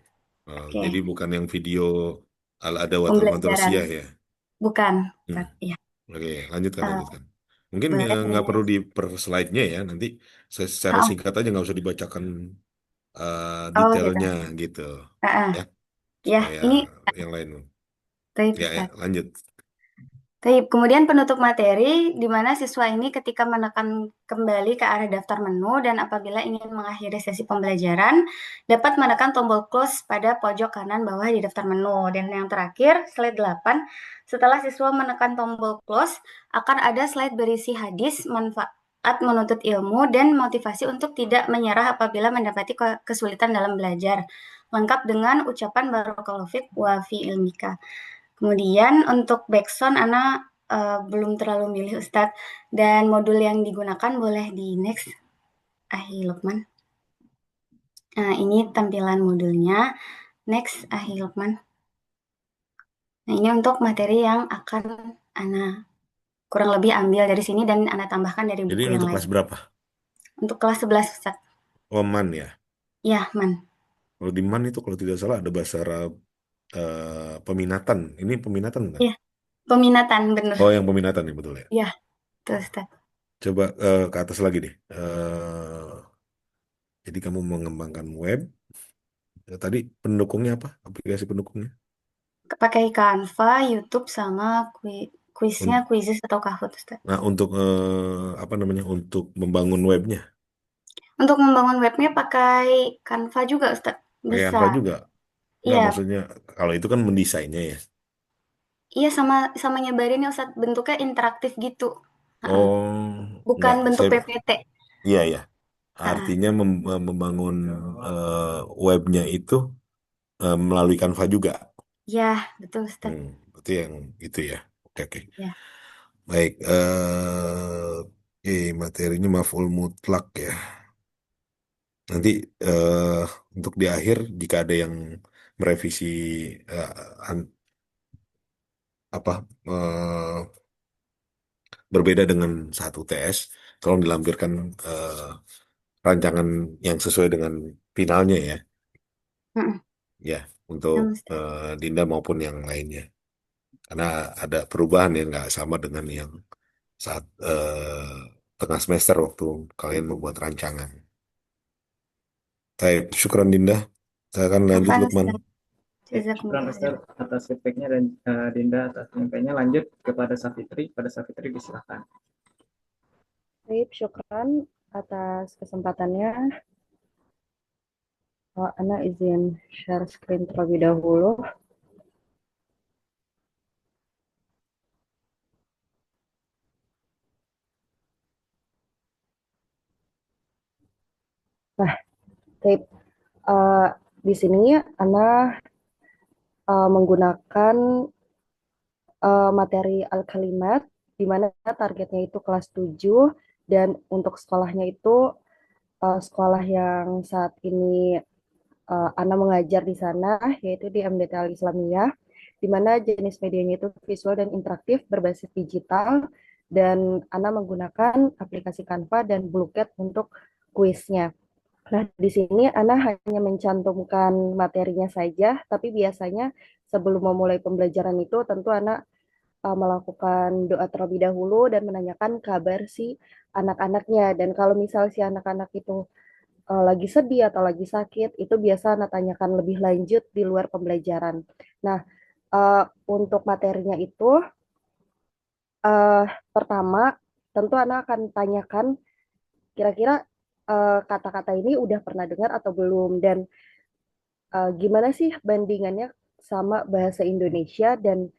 Oke, Jadi bukan yang video al-adawatul pembelajaran. madrasiyah ya? Bukan, Hmm. Ustaz. Iya. Oke, lanjutkan, Eh, lanjutkan. Mungkin boleh nggak perlu terus. di per slide-nya ya. Nanti secara Oh, singkat aja nggak usah dibacakan oh gitu. detailnya gitu. Ya, Ya, supaya ini yang lain. baik Ya, Ustaz. lanjut. Baik, kemudian penutup materi di mana siswa ini ketika menekan kembali ke arah daftar menu dan apabila ingin mengakhiri sesi pembelajaran dapat menekan tombol close pada pojok kanan bawah di daftar menu. Dan yang terakhir, slide 8, setelah siswa menekan tombol close akan ada slide berisi hadis, manfaat menuntut ilmu, dan motivasi untuk tidak menyerah apabila mendapati kesulitan dalam belajar. Lengkap dengan ucapan barakallahu fiik wa fi ilmika. Kemudian untuk backsound Ana belum terlalu milih Ustadz dan modul yang digunakan boleh di next Ahi Lukman. Nah, ini tampilan modulnya. Next Ahi Lukman. Nah, ini untuk materi yang akan Ana kurang lebih ambil dari sini dan Ana tambahkan dari Jadi buku yang untuk lain. kelas berapa? Untuk kelas 11 Ustadz. Oh, man ya. Ya, Man. Kalau di man itu kalau tidak salah ada bahasa Arab peminatan. Ini peminatan kan? Iya, peminatan bener. Oh, yang peminatan ya betul ya. Iya, tuh Ustadz. Coba ke atas lagi deh. Jadi kamu mengembangkan web, Tadi pendukungnya apa? Aplikasi pendukungnya? Pakai Canva, YouTube, sama kuisnya Un- Quizizz atau Kahoot, Ustaz. Nah, untuk apa namanya? Untuk membangun webnya, Untuk membangun webnya pakai Canva juga, Ustaz. pakai Bisa. Canva juga. Nggak, Iya, maksudnya kalau itu kan mendesainnya ya. iya sama sama nyebarinnya Ustaz, bentuknya interaktif gitu. Heeh. Oh, Bukan nggak. bentuk Saya, PPT. iya ya. Heeh. Artinya membangun webnya itu melalui Canva juga. Ya, betul Ustaz. Berarti yang itu ya. Oke, oke. Ya. Baik, oke, materinya maf'ul mutlak ya. Nanti eh, untuk di akhir jika ada yang merevisi eh, an- apa berbeda dengan satu TS, tolong dilampirkan eh, rancangan yang sesuai dengan finalnya ya, Heeh. ya untuk Ya, Ustaz. Dinda maupun yang lainnya. Karena ada perubahan yang nggak sama dengan yang saat tengah semester waktu kalian membuat rancangan. Baik, syukran Dinda. Saya akan lanjut Afwan Lukman. Ustaz. Syukran Jazakumullah Ustaz khairan. atas feedbacknya dan Dinda atas penyampaiannya. Lanjut kepada Safitri. Pada Safitri disilakan. Baik, syukran atas kesempatannya. Ana izin share screen terlebih dahulu. Nah, baik. Di sini Ana menggunakan materi al-kalimat, di mana targetnya itu kelas 7, dan untuk sekolahnya itu sekolah yang saat ini Ana mengajar di sana, yaitu di MDT Al-Islamiyah, di mana jenis medianya itu visual dan interaktif berbasis digital, dan Ana menggunakan aplikasi Canva dan Bluecat untuk kuisnya. Nah, di sini Ana hanya mencantumkan materinya saja, tapi biasanya sebelum memulai pembelajaran itu tentu Ana melakukan doa terlebih dahulu dan menanyakan kabar si anak-anaknya. Dan kalau misal si anak-anak itu lagi sedih atau lagi sakit, itu biasa Ana tanyakan lebih lanjut di luar pembelajaran. Nah, untuk materinya itu, pertama, tentu Ana akan tanyakan kira-kira kata-kata ini udah pernah dengar atau belum, dan gimana sih bandingannya sama bahasa Indonesia, dan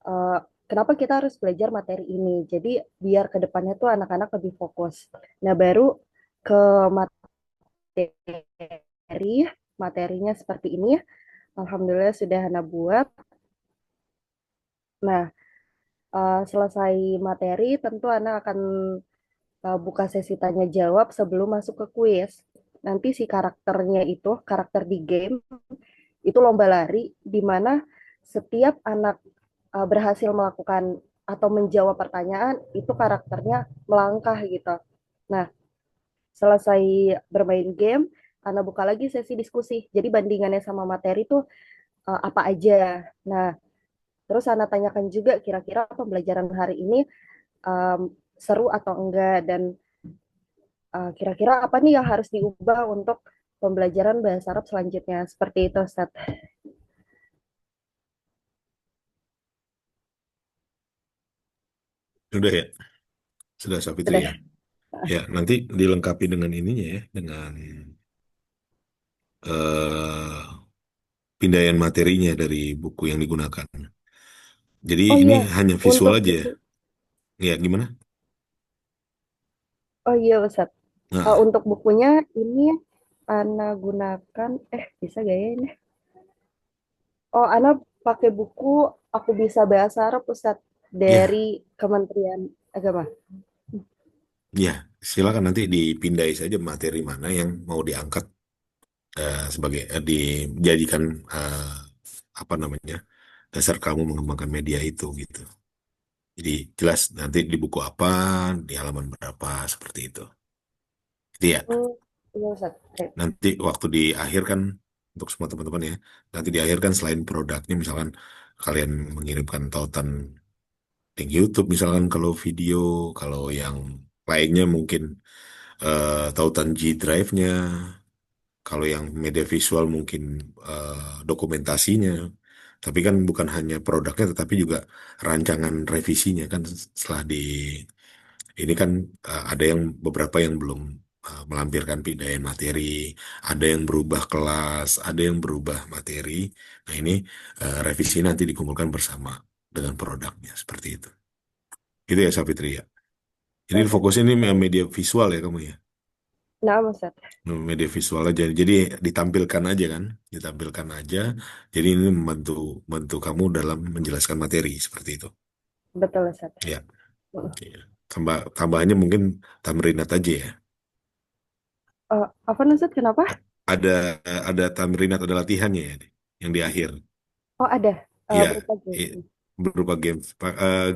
uh, kenapa kita harus belajar materi ini. Jadi biar ke depannya tuh anak-anak lebih fokus. Nah, baru ke materi, materinya seperti ini. Alhamdulillah sudah Hana buat. Nah, selesai materi, tentu Ana akan buka sesi tanya jawab sebelum masuk ke kuis. Nanti si karakternya itu, karakter di game, itu lomba lari, di mana setiap anak berhasil melakukan atau menjawab pertanyaan, itu karakternya melangkah gitu. Nah, selesai bermain game, Ana buka lagi sesi diskusi. Jadi bandingannya sama materi itu apa aja. Nah, terus Ana tanyakan juga kira-kira pembelajaran hari ini um, seru atau enggak, dan kira-kira apa nih yang harus diubah untuk pembelajaran bahasa Arab selanjutnya. Seperti itu, Ustaz. Sudah ya, sudah Safitri ya. Sudah. Ya, nanti dilengkapi dengan ininya ya, dengan pindaian materinya dari buku yang digunakan. Jadi Oh ini iya, hanya visual untuk aja ya. buku. Ya, gimana? Oh iya, Ustaz. Nah, Untuk bukunya ini Ana gunakan, bisa gak ya ini? Oh, Ana pakai buku Aku Bisa Bahasa Arab, Ustaz, ya, dari Kementerian Agama. ya, silakan nanti dipindai saja materi mana yang mau diangkat sebagai dijadikan apa namanya dasar kamu mengembangkan media itu gitu. Jadi jelas nanti di buku apa, di halaman berapa seperti itu. Jadi ya, Hmm, iya, Ustaz. Oke. nanti waktu di akhir kan untuk semua teman-teman ya, nanti di akhir kan selain produknya misalkan kalian mengirimkan tautan link YouTube misalkan kalau video, kalau yang lainnya mungkin tautan G Drive-nya Kalau yang media visual mungkin dokumentasinya, tapi kan bukan hanya produknya, tetapi juga rancangan revisinya kan setelah ini kan ada yang beberapa yang belum melampirkan pindahan materi, ada yang berubah kelas, ada yang berubah materi. Nah ini revisi nanti dikumpulkan bersama dengan produknya seperti itu. Gitu ya Safitri ya. Jadi fokusnya ini media visual ya kamu ya. Nah, Ustaz. Media visual aja. Jadi ditampilkan aja kan, ditampilkan aja. Jadi ini membantu kamu dalam menjelaskan materi seperti itu. Betul, Ustaz. Ya. Iya. Tambahannya mungkin tamrinat aja ya. Apa Ustaz? Kenapa? Ada tamrinat, ada latihannya ya, yang di akhir. Oh, ada. Iya, Berupa iya, game. berupa games.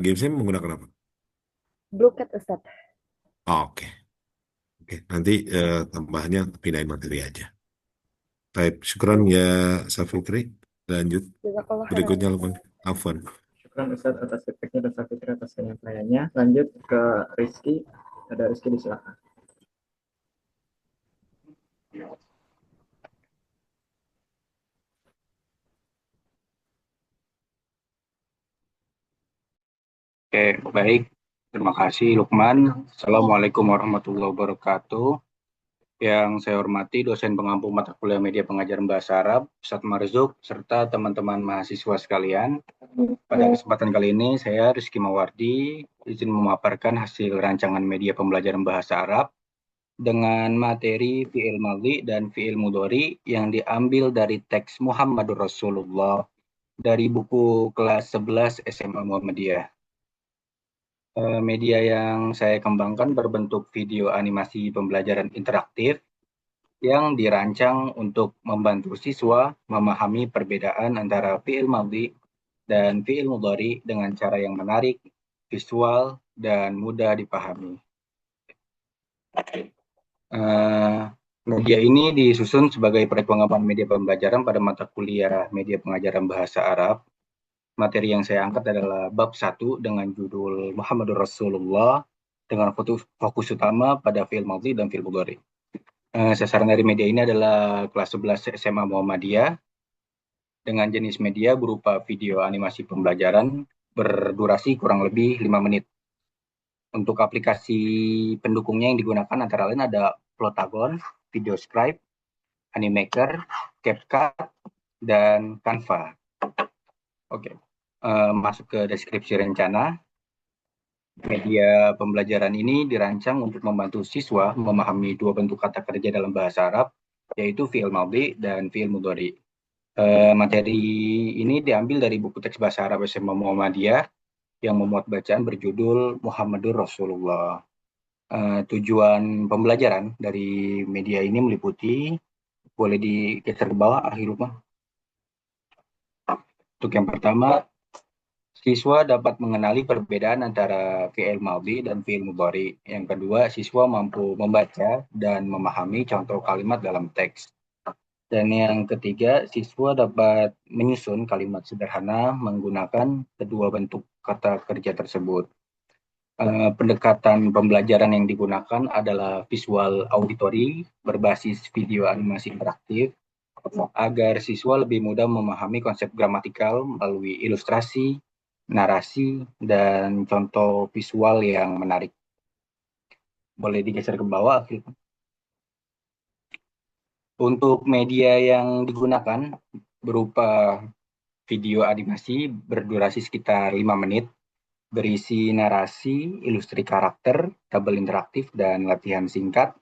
Gamesnya menggunakan apa? Blue Cat, Ustaz. Oh, oke. Oke, nanti tambahannya pindahin materi aja. Baik, syukran ya Safitri. Lanjut. Jazakallah khairan. Berikutnya Lukman. Afwan. Syukran Ustaz atas feedbacknya dan Safitri atas penyampaiannya. Lanjut ke Rizky. Ada Rizky, disilakan. Oke, baik. Terima kasih Lukman. Assalamualaikum warahmatullahi wabarakatuh. Yang saya hormati dosen pengampu mata kuliah media pengajaran bahasa Arab, Ustadz Marzuk, serta teman-teman mahasiswa sekalian. Pada kesempatan kali ini saya Rizky Mawardi izin memaparkan hasil rancangan media pembelajaran bahasa Arab dengan materi fi'il madhi dan fi'il mudhari yang diambil dari teks Muhammadur Rasulullah dari buku kelas 11 SMA Muhammadiyah. Media yang saya kembangkan berbentuk video animasi pembelajaran interaktif yang dirancang untuk membantu siswa memahami perbedaan antara fi'il madhi dan fi'il mudhari dengan cara yang menarik, visual, dan mudah dipahami. Media ini disusun sebagai proyek pengembangan media pembelajaran pada mata kuliah media pengajaran bahasa Arab. Materi yang saya angkat adalah bab 1 dengan judul Muhammadur Rasulullah dengan fokus utama pada fi'il madhi dan fi'il mudhari. Sasaran dari media ini adalah kelas 11 SMA Muhammadiyah dengan jenis media berupa video animasi pembelajaran berdurasi kurang lebih 5 menit. Untuk aplikasi pendukungnya yang digunakan antara lain ada Plotagon, VideoScribe, Animaker, CapCut, dan Canva. Oke, masuk ke deskripsi rencana. Media pembelajaran ini dirancang untuk membantu siswa memahami dua bentuk kata kerja dalam bahasa Arab, yaitu fi'il madhi dan fi'il mudhari. Materi ini diambil dari buku teks bahasa Arab SMA Muhammadiyah yang memuat bacaan berjudul Muhammadur Rasulullah. Tujuan pembelajaran dari media ini meliputi, boleh digeser ke bawah, Akhirullah. Untuk yang pertama, siswa dapat mengenali perbedaan antara fi'il madhi dan fi'il mudhari. Yang kedua, siswa mampu membaca dan memahami contoh kalimat dalam teks. Dan yang ketiga, siswa dapat menyusun kalimat sederhana menggunakan kedua bentuk kata kerja tersebut. Pendekatan pembelajaran yang digunakan adalah visual auditory berbasis video animasi interaktif agar siswa lebih mudah memahami konsep gramatikal melalui ilustrasi, narasi, dan contoh visual yang menarik. Boleh digeser ke bawah. Untuk media yang digunakan berupa video animasi berdurasi sekitar 5 menit, berisi narasi, ilustrasi karakter, tabel interaktif, dan latihan singkat.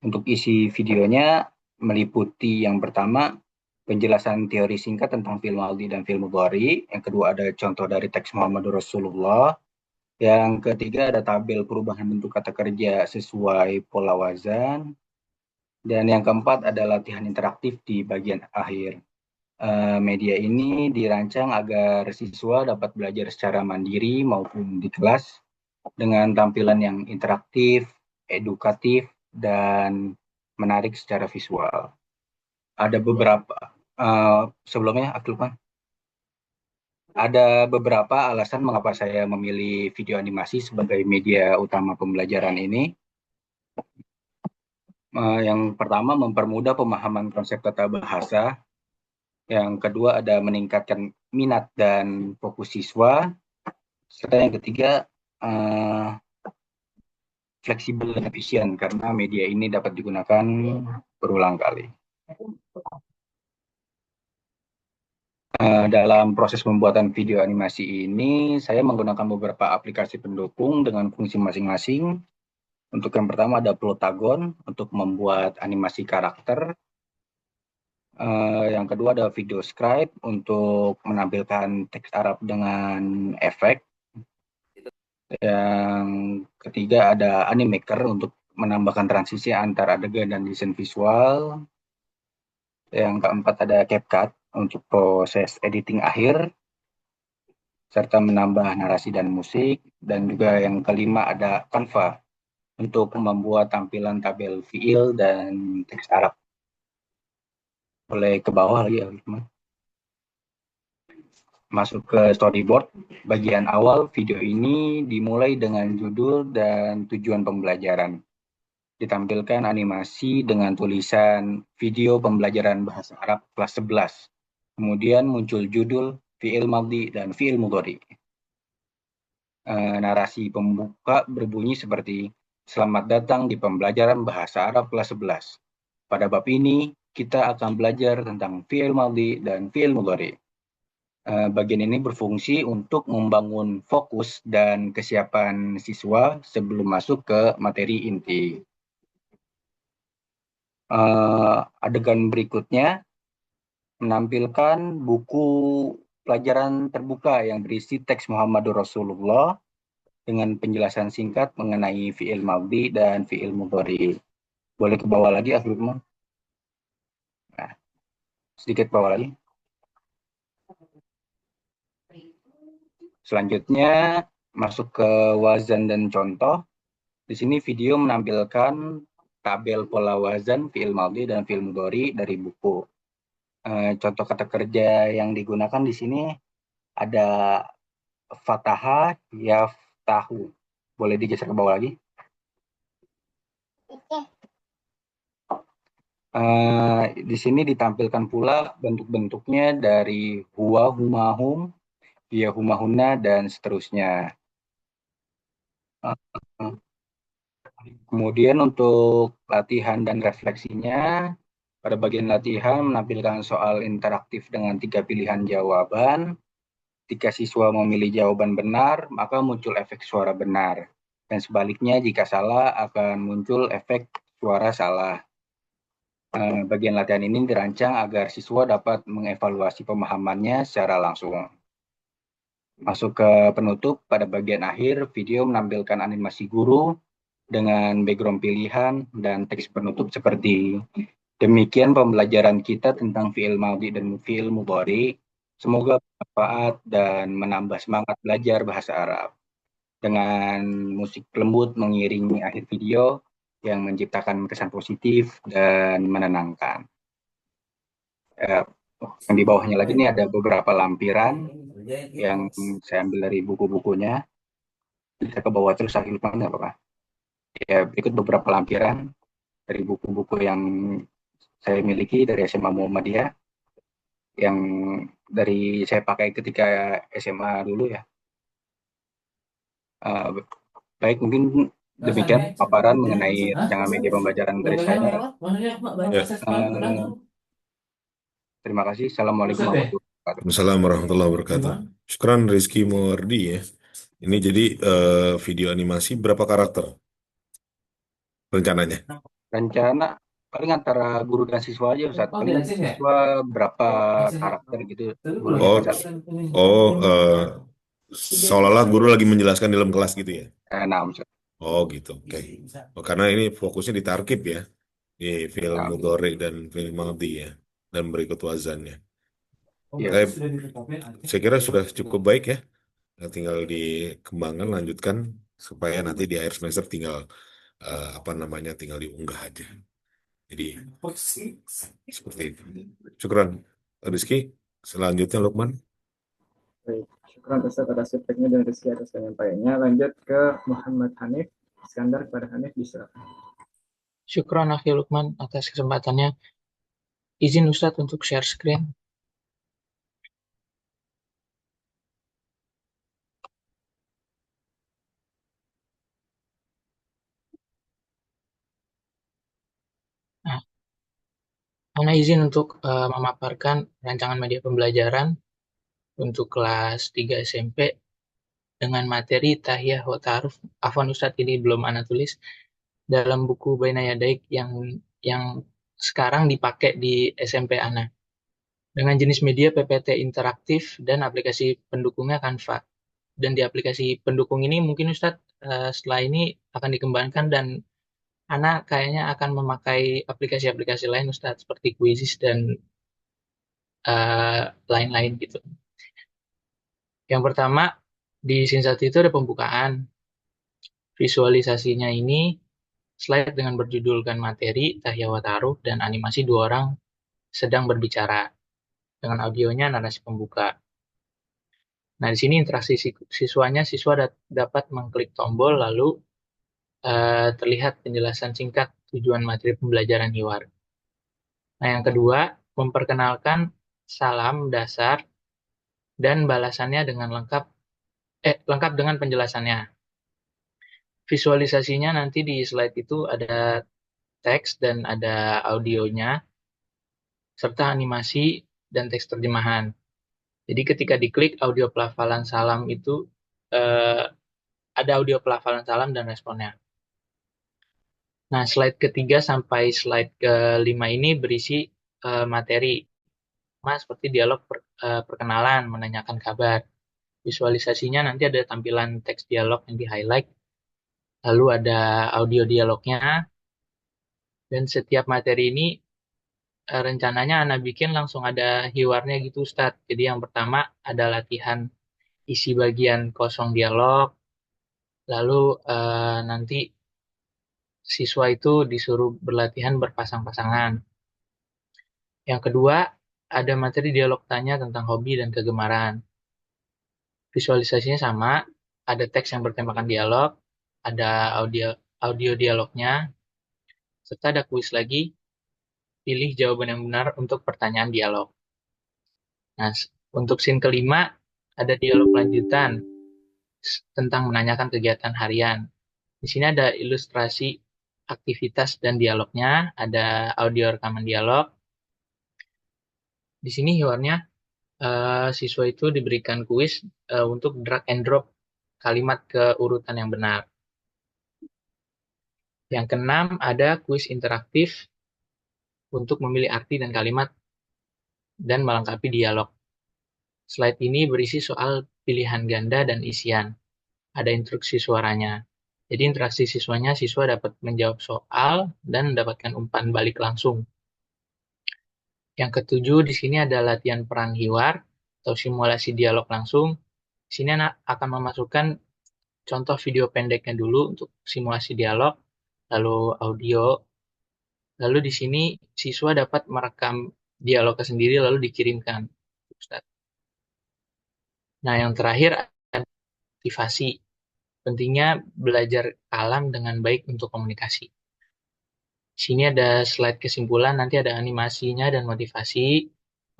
Untuk isi videonya meliputi yang pertama, penjelasan teori singkat tentang fi'il madhi dan fi'il mudhari. Yang kedua ada contoh dari teks Muhammadur Rasulullah. Yang ketiga ada tabel perubahan bentuk kata kerja sesuai pola wazan. Dan yang keempat ada latihan interaktif di bagian akhir. Media ini dirancang agar siswa dapat belajar secara mandiri maupun di kelas dengan tampilan yang interaktif, edukatif, dan menarik secara visual. Ada beberapa, sebelumnya Akhilman, ada beberapa alasan mengapa saya memilih video animasi sebagai media utama pembelajaran ini. Yang pertama, mempermudah pemahaman konsep tata bahasa. Yang kedua, ada meningkatkan minat dan fokus siswa. Serta yang ketiga, fleksibel dan efisien, karena media ini dapat digunakan berulang kali. Dalam proses pembuatan video animasi ini, saya menggunakan beberapa aplikasi pendukung dengan fungsi masing-masing. Untuk yang pertama ada Plotagon untuk membuat animasi karakter. Yang kedua ada Videoscribe untuk menampilkan teks Arab dengan efek. Yang ketiga ada Animaker untuk menambahkan transisi antar adegan dan desain visual. Yang keempat ada CapCut untuk proses editing akhir, serta menambah narasi dan musik. Dan juga yang kelima ada Canva untuk membuat tampilan tabel fiil dan teks Arab. Boleh ke bawah lagi ya, teman. Masuk ke storyboard. Bagian awal video ini dimulai dengan judul dan tujuan pembelajaran. Ditampilkan animasi dengan tulisan video pembelajaran bahasa Arab kelas 11. Kemudian muncul judul, fi'il madhi, dan fi'il mudhari. Narasi pembuka berbunyi seperti, selamat datang di pembelajaran bahasa Arab kelas 11. Pada bab ini, kita akan belajar tentang fi'il madhi dan fi'il mudhari. Bagian ini berfungsi untuk membangun fokus dan kesiapan siswa sebelum masuk ke materi inti. Adegan berikutnya menampilkan buku pelajaran terbuka yang berisi teks Muhammadur Rasulullah dengan penjelasan singkat mengenai fi'il madhi dan fi'il mudhari. Boleh ke bawah lagi, Afifman? Nah, sedikit bawah lagi. Selanjutnya masuk ke wazan dan contoh. Di sini video menampilkan tabel pola wazan fi'il madhi dan fi'il mudhari dari buku. Contoh kata kerja yang digunakan di sini ada fataha, yaftahu. Boleh digeser ke bawah lagi? Di sini ditampilkan pula bentuk-bentuknya dari huwa, humahum, hiya, humahunna, dan seterusnya. Kemudian untuk latihan dan refleksinya, pada bagian latihan menampilkan soal interaktif dengan 3 pilihan jawaban. Jika siswa memilih jawaban benar, maka muncul efek suara benar. Dan sebaliknya, jika salah, akan muncul efek suara salah. Bagian latihan ini dirancang agar siswa dapat mengevaluasi pemahamannya secara langsung. Masuk ke penutup, pada bagian akhir, video menampilkan animasi guru dengan background pilihan dan teks penutup seperti, demikian pembelajaran kita tentang fi'il madhi dan fi'il mudhari. Semoga bermanfaat dan menambah semangat belajar bahasa Arab. Dengan musik lembut mengiringi akhir video yang menciptakan kesan positif dan menenangkan. Yang di bawahnya lagi ini ada beberapa lampiran yang saya ambil dari buku-bukunya. Bisa ke bawah terus, Hilman, nggak apa-apa. Ya, berikut beberapa lampiran dari buku-buku yang saya miliki dari SMA Muhammadiyah, yang dari saya pakai ketika SMA dulu ya. Baik, mungkin demikian paparan mengenai rancangan media pembelajaran dari saya. Terima kasih. Assalamualaikum warahmatullahi wabarakatuh. Assalamualaikum warahmatullahi wabarakatuh. Syukran Rizky Muwardi ya. Ini jadi video animasi berapa karakter rencananya? Rencana paling antara guru dan siswa aja, Ustaz. Paling siswa berapa karakter gitu. Seolah-olah guru lagi menjelaskan dalam kelas gitu ya? Nah, Ustaz. Oh gitu, oke. Karena ini fokusnya di tarkib ya, di film mudhari dan film madhi ya, dan berikut wazannya. Saya kira sudah cukup baik ya. Tinggal dikembangkan, lanjutkan supaya nanti di akhir semester tinggal tinggal diunggah aja. Jadi seperti itu. Syukran Rizky. Selanjutnya Lukman. Baik, syukran Ustaz atas feedbacknya dan Rizky atas penyampaiannya. Lanjut ke Muhammad Hanif. Iskandar, kepada Hanif, bisa. Syukron Akhi Lukman atas kesempatannya. Izin Ustadz untuk share screen. Nah, Ana izin untuk memaparkan rancangan media pembelajaran untuk kelas 3 SMP dengan materi Tahiyah wa Ta'aruf. Afwan Ustadz, ini belum Ana tulis dalam buku Baina Yadaik yang sekarang dipakai di SMP Ana. Dengan jenis media PPT interaktif dan aplikasi pendukungnya Canva. Dan di aplikasi pendukung ini mungkin Ustadz setelah ini akan dikembangkan dan Ana kayaknya akan memakai aplikasi-aplikasi lain Ustadz seperti Quizzes dan lain-lain gitu. Yang pertama di scene 1 itu ada pembukaan. Visualisasinya ini slide dengan berjudulkan materi Tahya wa Ta'aruf dan animasi 2 orang sedang berbicara. Dengan audionya narasi pembuka. Nah, di sini interaksi siswanya, siswa dapat mengklik tombol lalu terlihat penjelasan singkat tujuan materi pembelajaran Hiwar. Nah, yang kedua, memperkenalkan salam dasar dan balasannya dengan lengkap dengan penjelasannya. Visualisasinya nanti di slide itu ada teks dan ada audionya, serta animasi dan teks terjemahan. Jadi ketika diklik audio pelafalan salam itu, ada audio pelafalan salam dan responnya. Nah, slide ketiga sampai slide ke-5 ini berisi materi. Seperti dialog perkenalan, menanyakan kabar. Visualisasinya nanti ada tampilan teks dialog yang di-highlight, lalu ada audio dialognya, dan setiap materi ini rencananya Ana bikin langsung ada hiwarnya gitu Ustadz. Jadi yang pertama ada latihan isi bagian kosong dialog, lalu nanti siswa itu disuruh berlatihan berpasang-pasangan. Yang kedua, ada materi dialog tanya tentang hobi dan kegemaran. Visualisasinya sama, ada teks yang bertemakan dialog, ada audio dialognya, serta ada kuis lagi, pilih jawaban yang benar untuk pertanyaan dialog. Nah, untuk scene ke-5, ada dialog lanjutan tentang menanyakan kegiatan harian. Di sini ada ilustrasi aktivitas dan dialognya, ada audio rekaman dialog. Di sini hiwarnya siswa itu diberikan kuis untuk drag and drop kalimat ke urutan yang benar. Yang keenam ada kuis interaktif untuk memilih arti dan kalimat dan melengkapi dialog. Slide ini berisi soal pilihan ganda dan isian. Ada instruksi suaranya. Jadi interaksi siswanya, siswa dapat menjawab soal dan mendapatkan umpan balik langsung. Yang ketujuh, di sini ada latihan peran hiwar atau simulasi dialog langsung. Di sini anak akan memasukkan contoh video pendeknya dulu untuk simulasi dialog, lalu audio. Lalu di sini siswa dapat merekam dialognya sendiri lalu dikirimkan. Nah, yang terakhir ada motivasi. Pentingnya belajar kalam dengan baik untuk komunikasi. Di sini ada slide kesimpulan, nanti ada animasinya dan motivasi.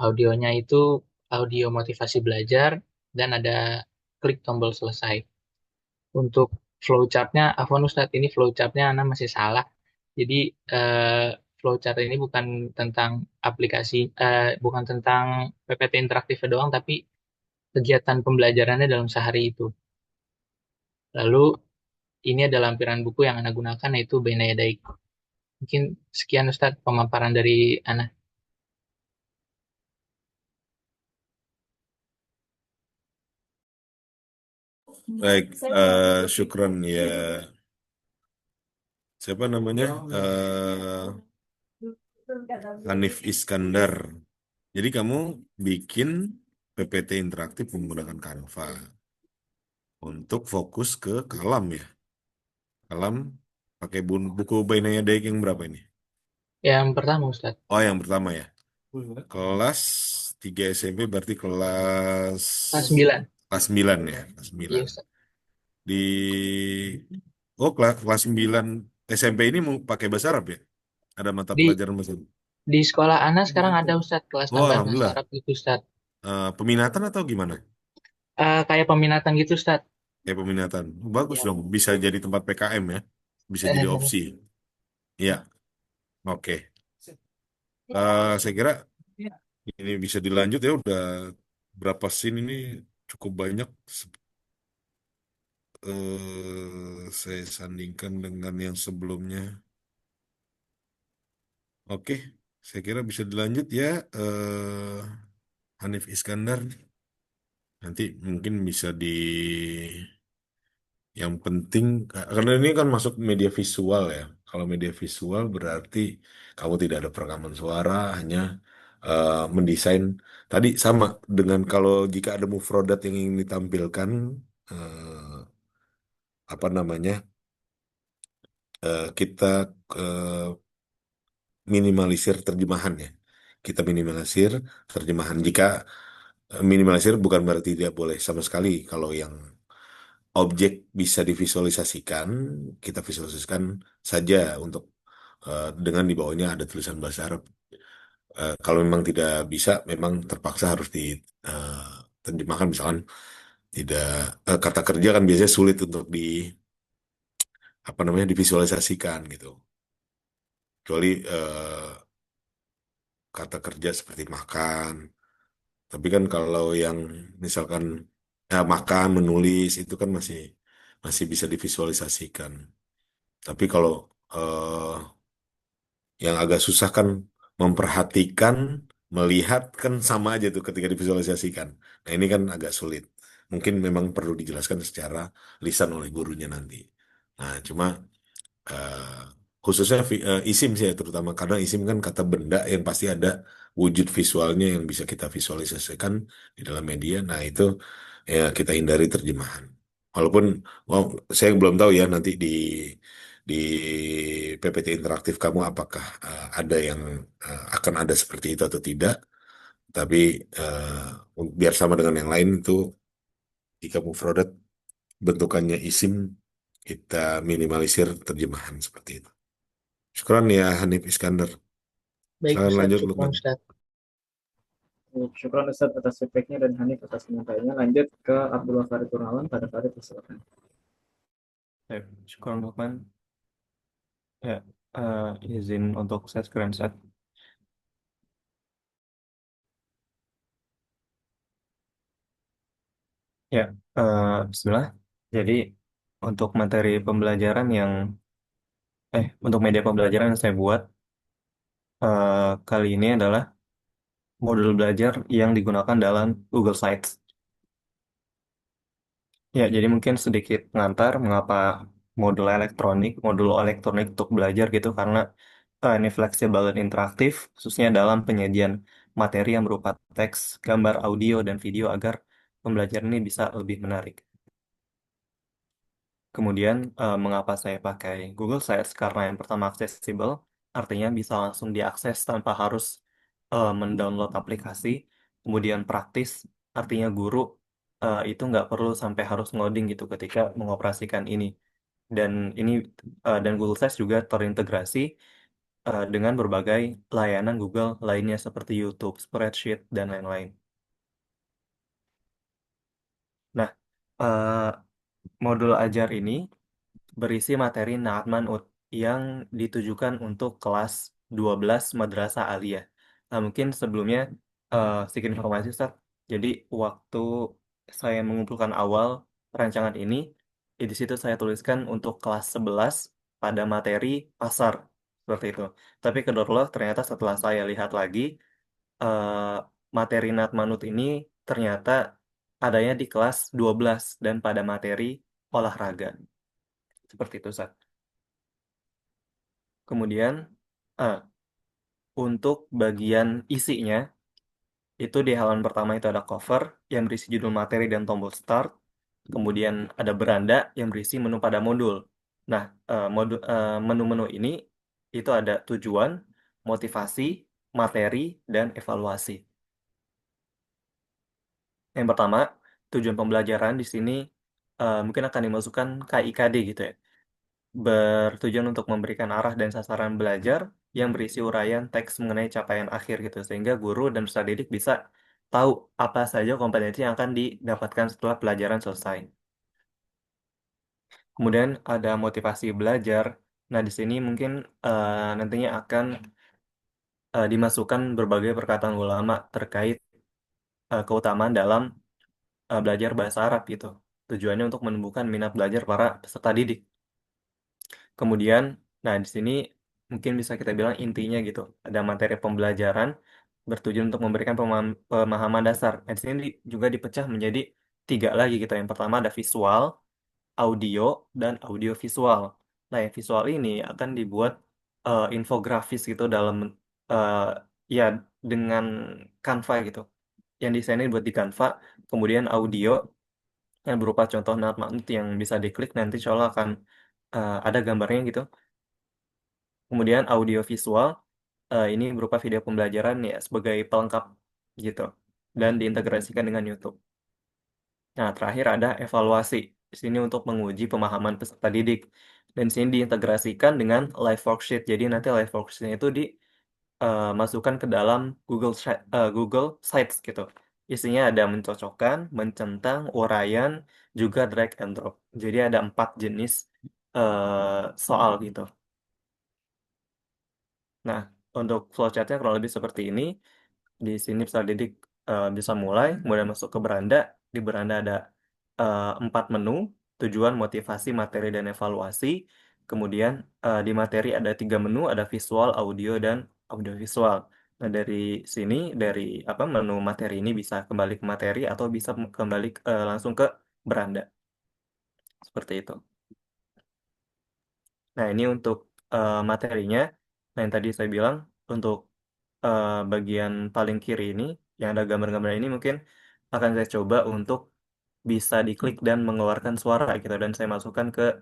Audionya itu audio motivasi belajar, dan ada klik tombol selesai. Untuk flowchartnya, Afwan Ustadz, ini flowchartnya Ana masih salah. Jadi flowchart ini bukan tentang aplikasi, bukan tentang PPT interaktif doang, tapi kegiatan pembelajarannya dalam sehari itu. Lalu ini ada lampiran buku yang Ana gunakan, yaitu Baina Yadaik. Mungkin sekian Ustadz pemaparan dari Ana. Baik, syukron ya. Siapa namanya? Hanif Iskandar. Jadi kamu bikin PPT interaktif menggunakan Canva untuk fokus ke kalam ya. Kalam pakai buku Baina Yadaik yang berapa ini? Yang pertama Ustadz. Oh, yang pertama ya. Kelas 3 SMP berarti kelas 9. Kelas 9 ya, kelas 9. Iya, Ustadz. Di kelas 9 SMP ini mau pakai bahasa Arab ya? Ada mata Di pelajaran bahasa Arab? di sekolah Ana sekarang ada Ustadz kelas Oh, tambahan bahasa alhamdulillah. Arab gitu Ustadz. Peminatan atau gimana? Kayak peminatan gitu Ustadz. Ya peminatan. Bagus dong, bisa jadi tempat PKM ya. Bisa jadi opsi. Iya, oke. Saya kira ini bisa dilanjut ya, udah berapa scene ini cukup banyak. Saya sandingkan dengan yang sebelumnya. Oke, saya kira bisa dilanjut ya. Hanif Iskandar, nanti mungkin bisa yang penting, karena ini kan masuk media visual ya. Kalau media visual berarti kamu tidak ada perekaman suara, hanya mendesain. Tadi sama dengan kalau jika ada mufrodat yang ingin ditampilkan, eh, apa namanya, kita eh, minimalisir terjemahannya. Kita minimalisir terjemahan. Jika minimalisir bukan berarti tidak boleh sama sekali. Kalau yang objek bisa divisualisasikan, kita visualisasikan saja untuk dengan di bawahnya ada tulisan bahasa Arab. Kalau memang tidak bisa, memang terpaksa harus diterjemahkan. Misalkan tidak kata kerja kan biasanya sulit untuk di apa namanya divisualisasikan gitu. Kecuali kata kerja seperti makan. Tapi kan kalau yang misalkan makan, menulis itu kan masih masih bisa divisualisasikan. Tapi kalau eh, yang agak susah kan memperhatikan, melihat kan sama aja tuh ketika divisualisasikan. Nah ini kan agak sulit. Mungkin memang perlu dijelaskan secara lisan oleh gurunya nanti. Nah cuma eh, khususnya isim sih ya, terutama karena isim kan kata benda yang pasti ada wujud visualnya yang bisa kita visualisasikan di dalam media. Nah itu ya kita hindari terjemahan. Walaupun wow, saya belum tahu ya nanti di PPT interaktif kamu apakah ada yang akan ada seperti itu atau tidak. Tapi biar sama dengan yang lain itu jika mufrodat bentukannya isim kita minimalisir terjemahan seperti itu. Syukran ya Hanif Iskandar. Baik Silakan Ustadz, lanjut syukran Lukman. Ustadz. Syukur Ustaz atas feedbacknya dan Hanif atas penyampaiannya. Lanjut ke Abdullah Farid Turnawan. Pada Farid, silakan. Syukur Lukman. Ya, izin untuk saya screenshot. Ya, Bismillah. Jadi untuk materi pembelajaran untuk media pembelajaran yang saya buat kali ini adalah modul belajar yang digunakan dalam Google Sites. Ya, jadi mungkin sedikit mengantar mengapa modul elektronik untuk belajar gitu karena ini fleksibel dan interaktif, khususnya dalam penyediaan materi yang berupa teks, gambar, audio, dan video agar pembelajaran ini bisa lebih menarik. Kemudian, mengapa saya pakai Google Sites? Karena yang pertama aksesibel, artinya bisa langsung diakses tanpa harus mendownload aplikasi. Kemudian praktis, artinya guru itu nggak perlu sampai harus ngoding gitu ketika mengoperasikan ini. Dan ini dan Google Sites juga terintegrasi dengan berbagai layanan Google lainnya seperti YouTube, Spreadsheet, dan lain-lain. Nah, eh, modul ajar ini berisi materi Na'at Man'ut yang ditujukan untuk kelas 12 Madrasah Aliyah. Nah, mungkin sebelumnya sedikit informasi, Ustaz. Jadi, waktu saya mengumpulkan awal rancangan ini, di situ saya tuliskan untuk kelas 11 pada materi pasar, seperti itu. Tapi kedorlah ternyata setelah saya lihat lagi, eh, materi Na'at Man'ut ini ternyata adanya di kelas 12 dan pada materi olahraga. Seperti itu, Ustaz. Kemudian, eh, untuk bagian isinya, itu di halaman pertama itu ada cover yang berisi judul materi dan tombol start. Kemudian ada beranda yang berisi menu pada modul. Nah, menu-menu ini itu ada tujuan, motivasi, materi, dan evaluasi. Yang pertama, tujuan pembelajaran di sini mungkin akan dimasukkan KIKD gitu ya. bertujuan untuk memberikan arah dan sasaran belajar yang berisi uraian teks mengenai capaian akhir gitu, sehingga guru dan peserta didik bisa tahu apa saja kompetensi yang akan didapatkan setelah pelajaran selesai. Kemudian ada motivasi belajar. Nah, di sini mungkin nantinya akan dimasukkan berbagai perkataan ulama terkait keutamaan dalam belajar bahasa Arab gitu. Tujuannya untuk menumbuhkan minat belajar para peserta didik. Kemudian, nah di sini mungkin bisa kita bilang intinya gitu. Ada materi pembelajaran bertujuan untuk memberikan pemahaman dasar. Nah, di sini juga dipecah menjadi 3 lagi gitu. Yang pertama ada visual, audio, dan audiovisual. Nah, yang visual ini akan dibuat infografis gitu dalam eh, ya dengan Canva gitu. Yang desainnya dibuat di Canva. Kemudian audio yang berupa contoh naat magnut yang bisa diklik nanti insya Allah akan ada gambarnya gitu. Kemudian audio visual ini berupa video pembelajaran ya sebagai pelengkap gitu dan diintegrasikan dengan YouTube. Nah, terakhir ada evaluasi. Di sini untuk menguji pemahaman peserta didik. Dan di sini diintegrasikan dengan live worksheet. Jadi nanti live worksheet itu dimasukkan ke dalam Google Sites gitu. Isinya ada mencocokkan, mencentang, uraian, juga drag and drop. Jadi ada 4 jenis soal gitu. Nah, untuk flowchartnya kurang lebih seperti ini. Di sini peserta didik bisa mulai, kemudian masuk ke beranda. Di beranda ada 4 menu, tujuan, motivasi, materi, dan evaluasi. Kemudian di materi ada 3 menu, ada visual, audio, dan audiovisual. Nah, dari sini, dari apa menu materi ini bisa kembali ke materi atau bisa kembali langsung ke beranda. Seperti itu. Nah, ini untuk materinya. Nah, yang tadi saya bilang, untuk bagian paling kiri ini, yang ada gambar-gambar ini mungkin akan saya coba untuk bisa diklik dan mengeluarkan suara gitu. Dan saya masukkan ke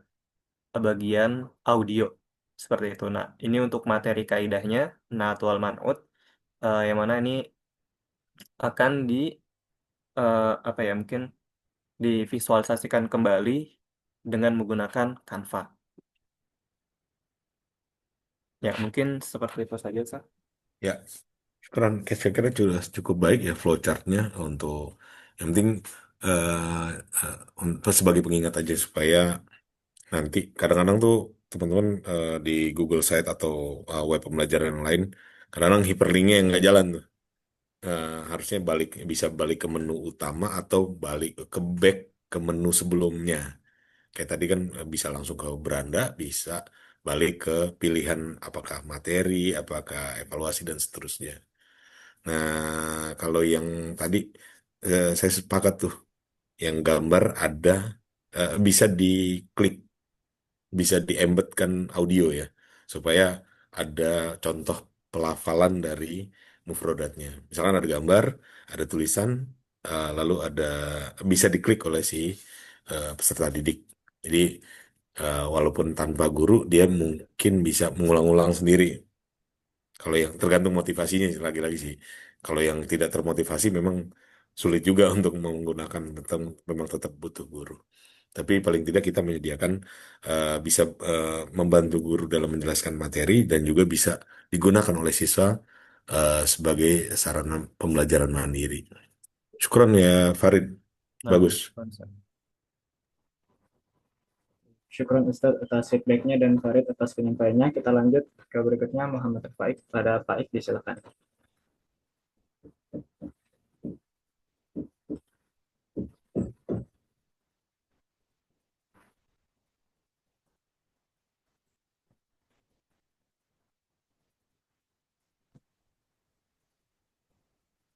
bagian audio. Seperti itu. Nah, ini untuk materi kaidahnya, Naat wal Man'ut, yang mana ini akan apa ya, mungkin divisualisasikan kembali dengan menggunakan Canva. Ya, mungkin seperti itu saja, Sah. Ya, syukuran. Saya kira sudah cukup baik ya flowchartnya untuk yang penting eh, untuk sebagai pengingat aja supaya nanti kadang-kadang tuh teman-teman di Google Site atau web pembelajaran yang lain kadang-kadang hyperlinknya yang nggak jalan tuh. Harusnya bisa balik ke menu utama atau balik ke back ke menu sebelumnya. Kayak tadi kan bisa langsung ke beranda, bisa balik ke pilihan apakah materi, apakah evaluasi dan seterusnya. Nah, kalau yang tadi saya sepakat tuh, yang gambar ada bisa diklik, bisa diembedkan audio ya, supaya ada contoh pelafalan dari mufrodatnya. Misalkan ada gambar, ada tulisan, lalu bisa diklik oleh si peserta didik. Jadi walaupun tanpa guru, dia mungkin bisa mengulang-ulang sendiri. Kalau yang tergantung motivasinya lagi-lagi sih. Kalau yang tidak termotivasi memang sulit juga untuk menggunakan, memang tetap butuh guru. Tapi paling tidak kita menyediakan bisa membantu guru dalam menjelaskan materi dan juga bisa digunakan oleh siswa sebagai sarana pembelajaran mandiri. Syukran ya Farid, Nah, bagus. Syukron Ustaz atas feedbacknya dan Farid atas penyampaiannya. Kita lanjut ke berikutnya Muhammad Faik. Pada Faik disilakan.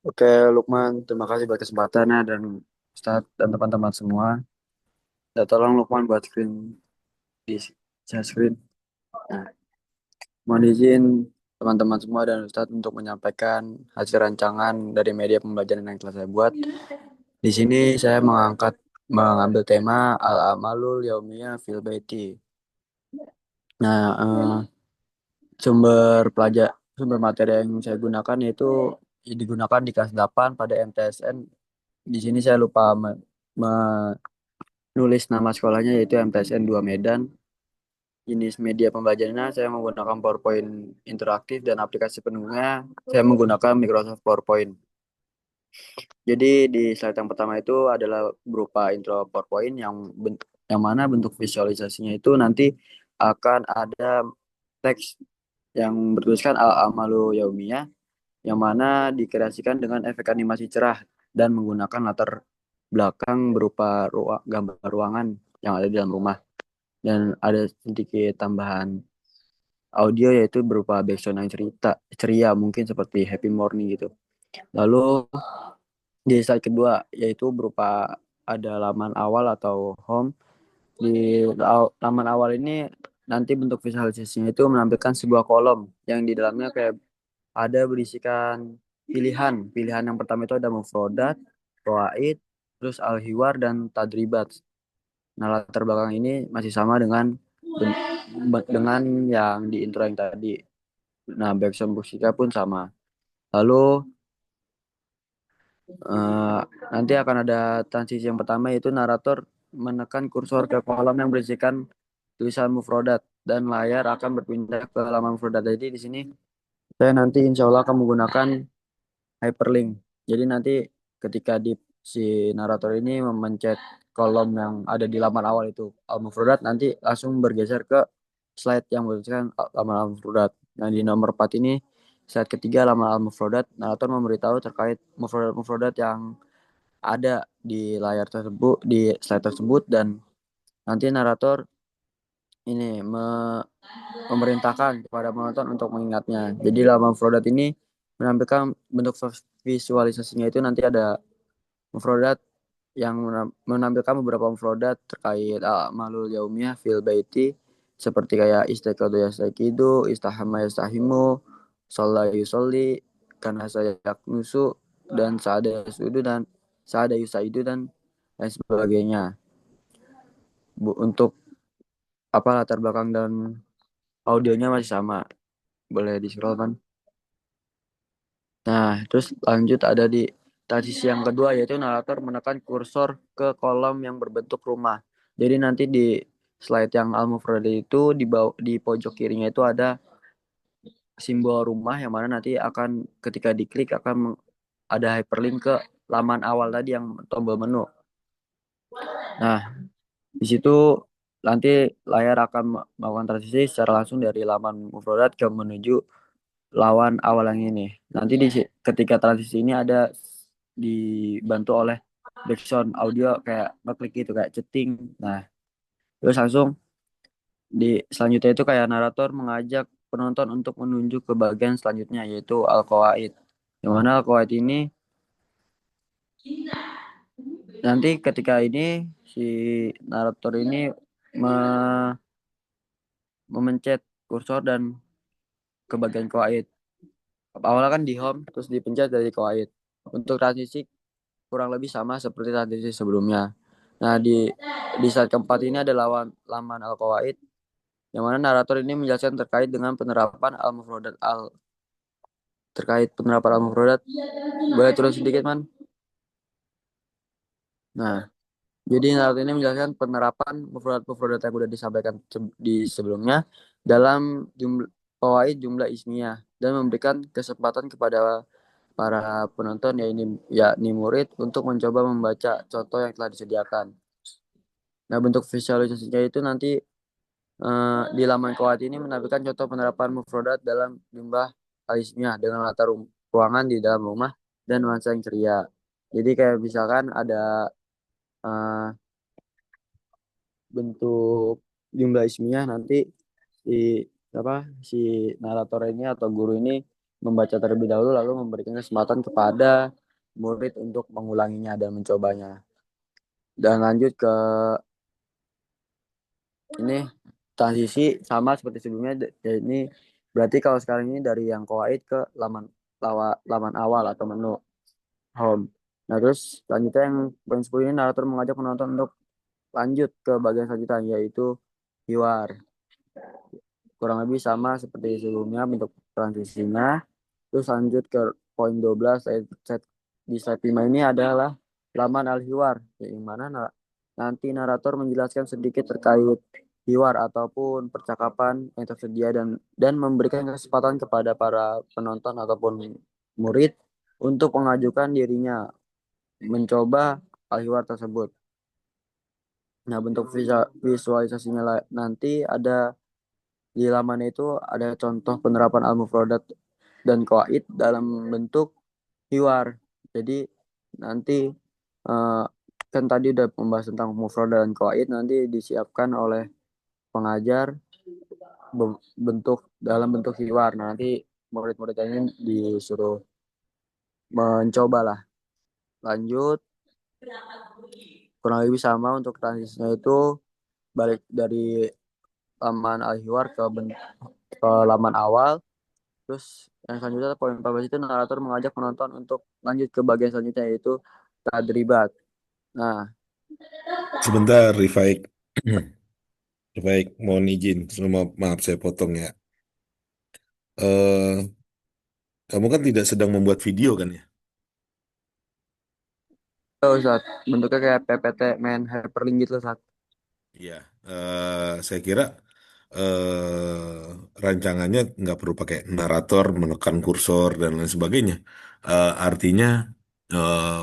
Oke, Lukman, terima kasih buat kesempatannya dan Ustadz dan teman-teman semua. Ya, tolong Lukman buat di share screen. Nah, mohon izin teman-teman semua dan Ustadz untuk menyampaikan hasil rancangan dari media pembelajaran yang telah saya buat. Di sini saya mengambil tema Al-Amalul Yaumiyah fil Baiti. Nah, sumber materi yang saya gunakan yaitu digunakan di kelas 8 pada MTSN. Di sini saya lupa menulis nama sekolahnya yaitu MTSN 2 Medan. jenis media pembelajarannya saya menggunakan PowerPoint interaktif dan aplikasi pendukungnya saya menggunakan Microsoft PowerPoint. Jadi di slide yang pertama itu adalah berupa intro PowerPoint yang mana bentuk visualisasinya itu nanti akan ada teks yang bertuliskan Al-Amalu Yaumiyah yang mana dikreasikan dengan efek animasi cerah dan menggunakan latar belakang berupa gambar ruangan yang ada di dalam rumah dan ada sedikit tambahan audio yaitu berupa background yang ceria mungkin seperti Happy Morning gitu. Lalu di slide kedua yaitu berupa ada laman awal atau home. Di laman awal ini nanti bentuk visualisasinya itu menampilkan sebuah kolom yang di dalamnya kayak ada berisikan pilihan. Pilihan yang pertama itu ada mufrodat, fawaid, terus al-hiwar dan tadribat. Nah, latar belakang ini masih sama dengan yang di intro yang tadi. Nah, background musiknya pun sama. Lalu eh, nanti akan ada transisi yang pertama yaitu narator menekan kursor ke kolom yang berisikan tulisan mufrodat dan layar akan berpindah ke halaman mufrodat. Jadi di sini saya nanti insya Allah akan menggunakan hyperlink. Jadi nanti ketika si narator ini memencet kolom yang ada di laman awal itu al-mufradat nanti langsung bergeser ke slide yang bertuliskan laman al-mufradat. Nah, di nomor 4 ini slide ketiga laman al-mufradat, narator memberitahu terkait mufradat yang ada di layar tersebut, di slide tersebut dan nanti narator ini memerintahkan kepada penonton untuk mengingatnya. Jadi laman mufradat ini menampilkan bentuk visualisasinya itu nanti ada mufradat yang menampilkan beberapa mufradat terkait malul yaumiyah fil baiti seperti kayak istiqadu yastaqidu, istahama yastahimu, sholla yusolli, karena saya nusu dan saada yasudu dan saada yusaidu dan lain sebagainya. Untuk apa latar belakang dan audionya masih sama. Boleh di-scroll kan? Nah, terus lanjut ada di transisi yang kedua yaitu narator menekan kursor ke kolom yang berbentuk rumah. Jadi nanti di slide yang al-mufrad itu di pojok kirinya itu ada simbol rumah yang mana nanti akan ketika diklik akan ada hyperlink ke laman awal tadi yang tombol menu. Nah, di situ nanti layar akan melakukan transisi secara langsung dari laman mufradat ke menuju lawan awal yang ini. Nanti ketika transisi ini ada dibantu oleh background audio kayak ngeklik gitu kayak ceting. Nah, terus langsung selanjutnya itu kayak narator mengajak penonton untuk menunjuk ke bagian selanjutnya yaitu al-qawaid. Yang mana al-qawaid ini nanti ketika ini si narator ini memencet kursor dan ke bagian qawaid. Awalnya kan di home terus dipencet dari qawaid. Untuk transisi kurang lebih sama seperti transisi sebelumnya. Nah, di slide keempat ini ada laman al-qawaid yang mana narator ini menjelaskan terkait dengan penerapan al-mufradat al-mufradat. Boleh turun sedikit, Man? Nah, jadi narator ini menjelaskan penerapan mufradat yang sudah disampaikan di sebelumnya dalam qawaid jumlah ismiyah dan memberikan kesempatan kepada para penonton yakni murid untuk mencoba membaca contoh yang telah disediakan. Nah, bentuk visualisasinya itu nanti di laman qawaid ini menampilkan contoh penerapan mufradat dalam jumlah al-ismiyah dengan latar ruangan di dalam rumah dan nuansa yang ceria. Jadi kayak misalkan ada bentuk jumlah ismiyah nanti si narator ini atau guru ini membaca terlebih dahulu lalu memberikan kesempatan kepada murid untuk mengulanginya dan mencobanya. Dan lanjut ke ini transisi sama seperti sebelumnya. Ini berarti kalau sekarang ini dari yang qawaid ke laman awal atau menu home. Nah, terus selanjutnya yang poin 10 ini narator mengajak penonton untuk lanjut ke bagian selanjutnya yaitu hiwar. Kurang lebih sama seperti sebelumnya bentuk transisinya. Terus lanjut ke poin 12 di slide 5 ini adalah laman al-hiwar yang mana nanti narator menjelaskan sedikit terkait hiwar ataupun percakapan yang tersedia dan memberikan kesempatan kepada para penonton ataupun murid untuk mengajukan dirinya mencoba al-hiwar tersebut. Nah, bentuk visualisasinya nanti ada di laman itu ada contoh penerapan al-mufradat dan qawaid dalam bentuk hiwar. Jadi nanti kan tadi udah membahas tentang mufradat dan qawaid, nanti disiapkan oleh pengajar dalam bentuk hiwar. Nah, nanti murid-murid ini disuruh mencoba lah. Lanjut, kurang lebih sama untuk transisinya itu balik dari laman al-hiwar ke laman awal. Terus yang selanjutnya poin 14 itu narator mengajak penonton untuk lanjut ke bagian selanjutnya yaitu tadribat. Nah, Sebentar, Rifaik. Rifaik, mohon izin. Maaf, saya potong ya. Eh, kamu kan tidak sedang membuat video kan ya? Ustaz, bentuknya kayak PPT main hyperlink gitu Ustaz. Iya, saya kira rancangannya nggak perlu pakai narator, menekan kursor dan lain sebagainya. Artinya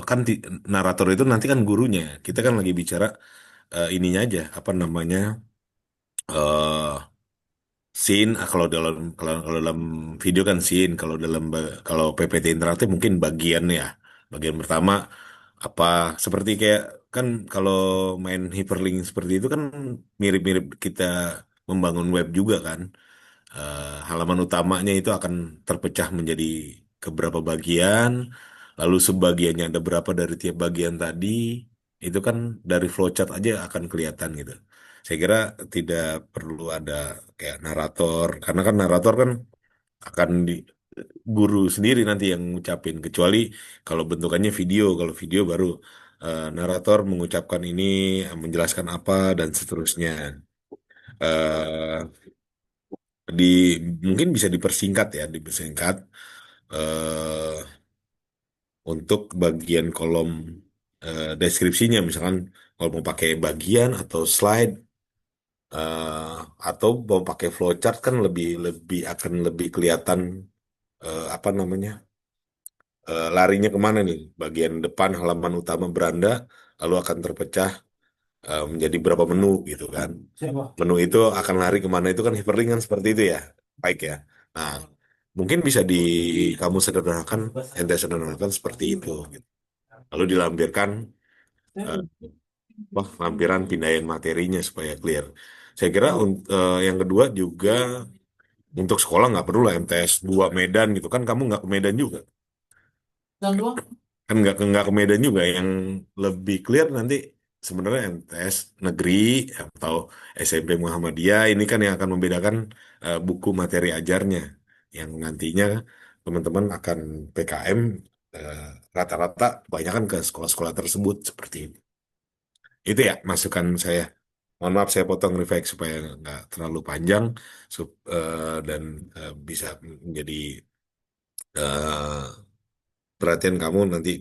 kan narator itu nanti kan gurunya. Kita kan lagi bicara ininya aja, apa namanya? eh scene, kalau dalam video kan scene, kalau PPT interaktif mungkin bagian ya. Bagian pertama apa seperti kayak kan kalau main hyperlink seperti itu kan mirip-mirip kita membangun web juga kan. Halaman utamanya itu akan terpecah menjadi beberapa bagian, lalu sebagiannya ada berapa dari tiap bagian tadi, itu kan dari flowchart aja akan kelihatan gitu. Saya kira tidak perlu ada kayak narator, karena kan narator kan akan guru sendiri nanti yang ngucapin, kecuali kalau bentukannya video, kalau video baru narator mengucapkan ini, menjelaskan apa dan seterusnya. Eh, di Mungkin bisa dipersingkat ya, dipersingkat eh, untuk bagian kolom deskripsinya, misalkan kalau mau pakai bagian atau slide eh, atau mau pakai flowchart kan lebih lebih akan lebih kelihatan apa namanya larinya kemana nih, bagian depan halaman utama beranda lalu akan terpecah menjadi berapa menu gitu kan. Menu itu akan lari kemana itu kan hyperlink kan seperti itu ya. Baik ya. Nah, mungkin bisa kamu sederhanakan, ente sederhanakan seperti itu. Gitu. Lalu dilampirkan, eh, lampiran pindahin materinya supaya clear. Saya kira yang kedua juga untuk sekolah nggak perlu lah MTS 2 Medan gitu kan, kamu nggak ke Medan juga. Kan nggak ke Medan juga, yang lebih clear nanti sebenarnya MTS negeri atau SMP Muhammadiyah ini kan yang akan membedakan buku materi ajarnya yang nantinya teman-teman akan PKM eh, rata-rata kebanyakan ke sekolah-sekolah tersebut seperti itu ya masukan saya. Mohon maaf saya potong Rifek supaya nggak terlalu panjang dan bisa menjadi eh, perhatian kamu nanti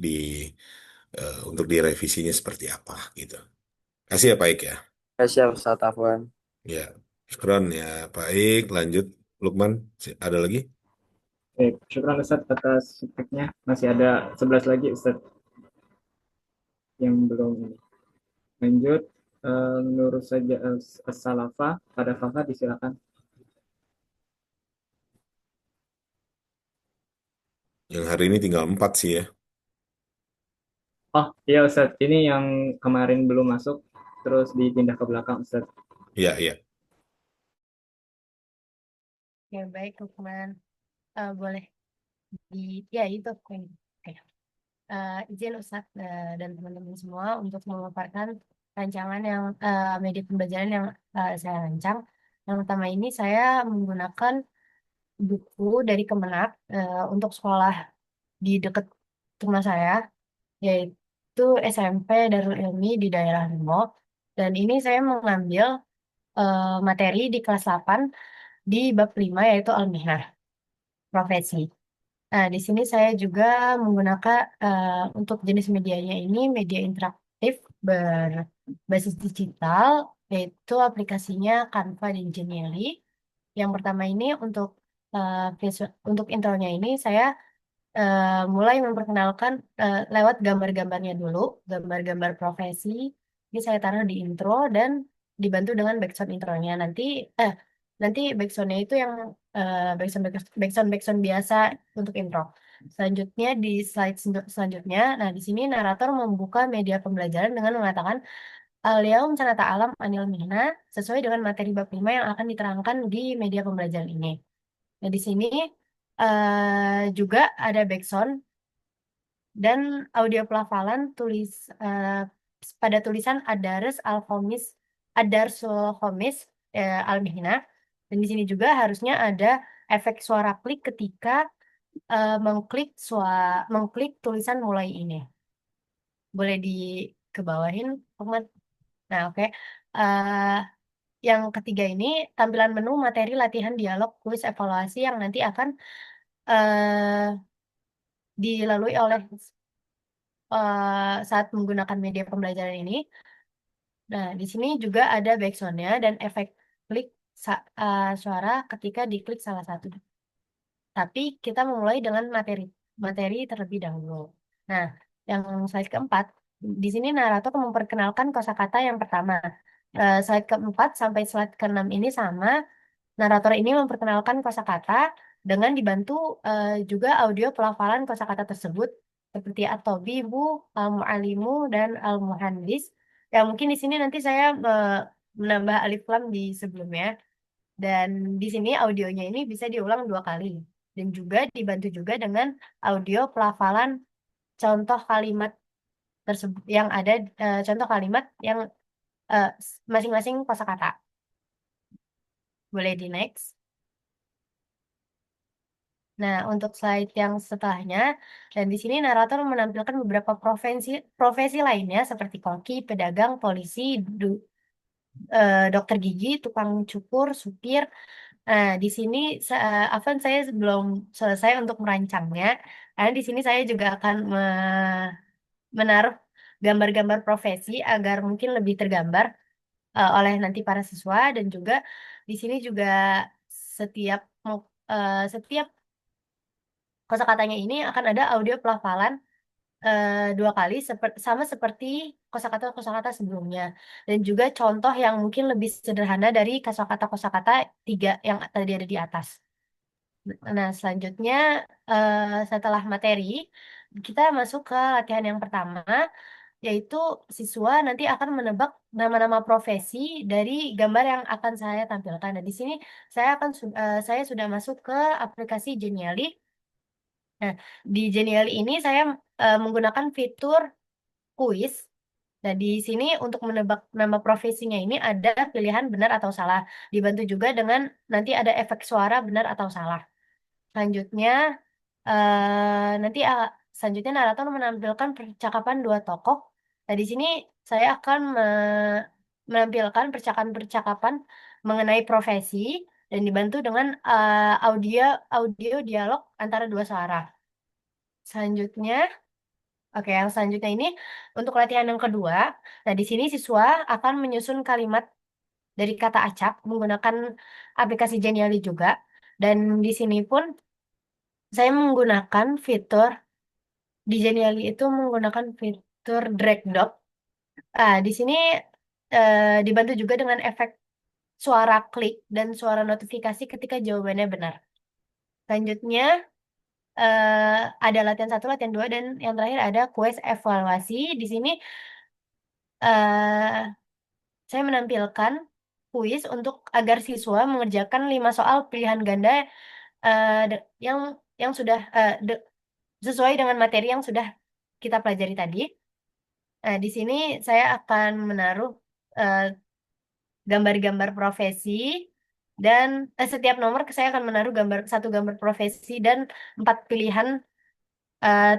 untuk direvisinya seperti apa gitu. Kasih ya Pak Ik ya. Siap Ustaz Afwan. Ya, syukron ya Pak Ik. Lanjut Lukman, ada lagi? Baik, syukur Ustaz atas feedbacknya. Masih ada 11 lagi Ustaz yang belum ini. Lanjut, menurut saja As-Salafa pada Fafa disilakan. Yang hari ini tinggal 4 sih ya. Oh iya Ustaz, ini yang kemarin belum masuk, terus dipindah ke belakang Ustaz. Iya, iya. Ya baik Lukman. Boleh ya itu oke. Izin Ustadz dan teman-teman semua untuk memaparkan rancangan yang media pembelajaran yang saya rancang. Yang pertama ini saya menggunakan buku dari Kemenak untuk sekolah di dekat rumah saya, yaitu SMP Darul Ilmi di daerah Limo. Dan ini saya mengambil materi di kelas 8 di bab 5 yaitu Al-Mihnah, profesi. Nah, di sini saya juga menggunakan untuk jenis medianya ini media interaktif berbasis digital yaitu aplikasinya Canva dan Genially. Yang pertama ini untuk intronya ini saya mulai memperkenalkan lewat gambar-gambarnya dulu, gambar-gambar profesi. Ini saya taruh di intro dan dibantu dengan backsound intronya. Nanti backsoundnya itu yang backsound biasa untuk intro. Selanjutnya di slide selanjutnya, nah di sini narator membuka media pembelajaran dengan mengatakan Al-Yaum Sanata Alam Anil Mihna sesuai dengan materi bab 5 yang akan diterangkan di media pembelajaran ini. Nah, di sini juga ada backsound dan audio pelafalan pada tulisan Adarsul Khomis Al-Mihna. Dan di sini juga harusnya ada efek suara klik ketika mengklik tulisan mulai ini. Boleh dikebawahin, Ahmad? Nah, oke. Yang ketiga ini tampilan menu materi latihan dialog kuis evaluasi yang nanti akan dilalui oleh saat menggunakan media pembelajaran ini. Nah, di sini juga ada backsound-nya dan efek klik suara ketika diklik salah satu. Tapi kita memulai dengan materi terlebih dahulu. Nah, yang slide keempat, di sini narator memperkenalkan kosakata yang pertama. Slide keempat sampai slide keenam ini sama. Narator ini memperkenalkan kosakata dengan dibantu juga audio pelafalan kosakata tersebut seperti at-tabibu, al-mu'alimu, dan al-muhandis. Ya, mungkin di sini nanti saya menambah alif lam di sebelumnya. Dan di sini audionya ini bisa diulang 2 kali. Dan juga dibantu juga dengan audio pelafalan contoh kalimat tersebut yang ada contoh kalimat yang masing-masing kosakata. Boleh di next. Nah, untuk slide yang setelahnya, dan di sini narator menampilkan beberapa profesi lainnya seperti koki, pedagang, polisi, dokter gigi, tukang cukur, supir. Nah, di sini Afan saya belum selesai untuk merancangnya. Karena di sini saya juga akan menaruh gambar-gambar profesi agar mungkin lebih tergambar oleh nanti para siswa dan juga di sini juga setiap kosakatanya ini akan ada audio pelafalan 2 kali sama seperti kosakata-kosakata sebelumnya dan juga contoh yang mungkin lebih sederhana dari kosakata-kosakata 3 yang tadi ada di atas. Nah, selanjutnya setelah materi kita masuk ke latihan yang pertama, yaitu siswa nanti akan menebak nama-nama profesi dari gambar yang akan saya tampilkan. Nah, di sini saya sudah masuk ke aplikasi Genially. Nah, di Genially ini saya menggunakan fitur kuis. Nah, di sini untuk menebak nama profesinya ini ada pilihan benar atau salah. Dibantu juga dengan nanti ada efek suara benar atau salah. Selanjutnya, selanjutnya narator menampilkan percakapan 2 tokoh. Nah, di sini saya akan menampilkan percakapan mengenai profesi dan dibantu dengan audio dialog antara 2 suara. Selanjutnya, yang selanjutnya ini untuk latihan yang kedua. Nah, di sini siswa akan menyusun kalimat dari kata acak menggunakan aplikasi Genially juga. Dan di sini pun saya menggunakan fitur di Genially itu menggunakan fitur drag dog. Di sini dibantu juga dengan efek suara klik dan suara notifikasi ketika jawabannya benar. Selanjutnya ada latihan 1, latihan 2, dan yang terakhir ada kuis evaluasi. Di sini saya menampilkan kuis untuk agar siswa mengerjakan 5 soal pilihan ganda yang sudah sesuai dengan materi yang sudah kita pelajari tadi. Di sini saya akan menaruh gambar-gambar profesi dan setiap nomor saya akan menaruh satu gambar profesi dan 4 pilihan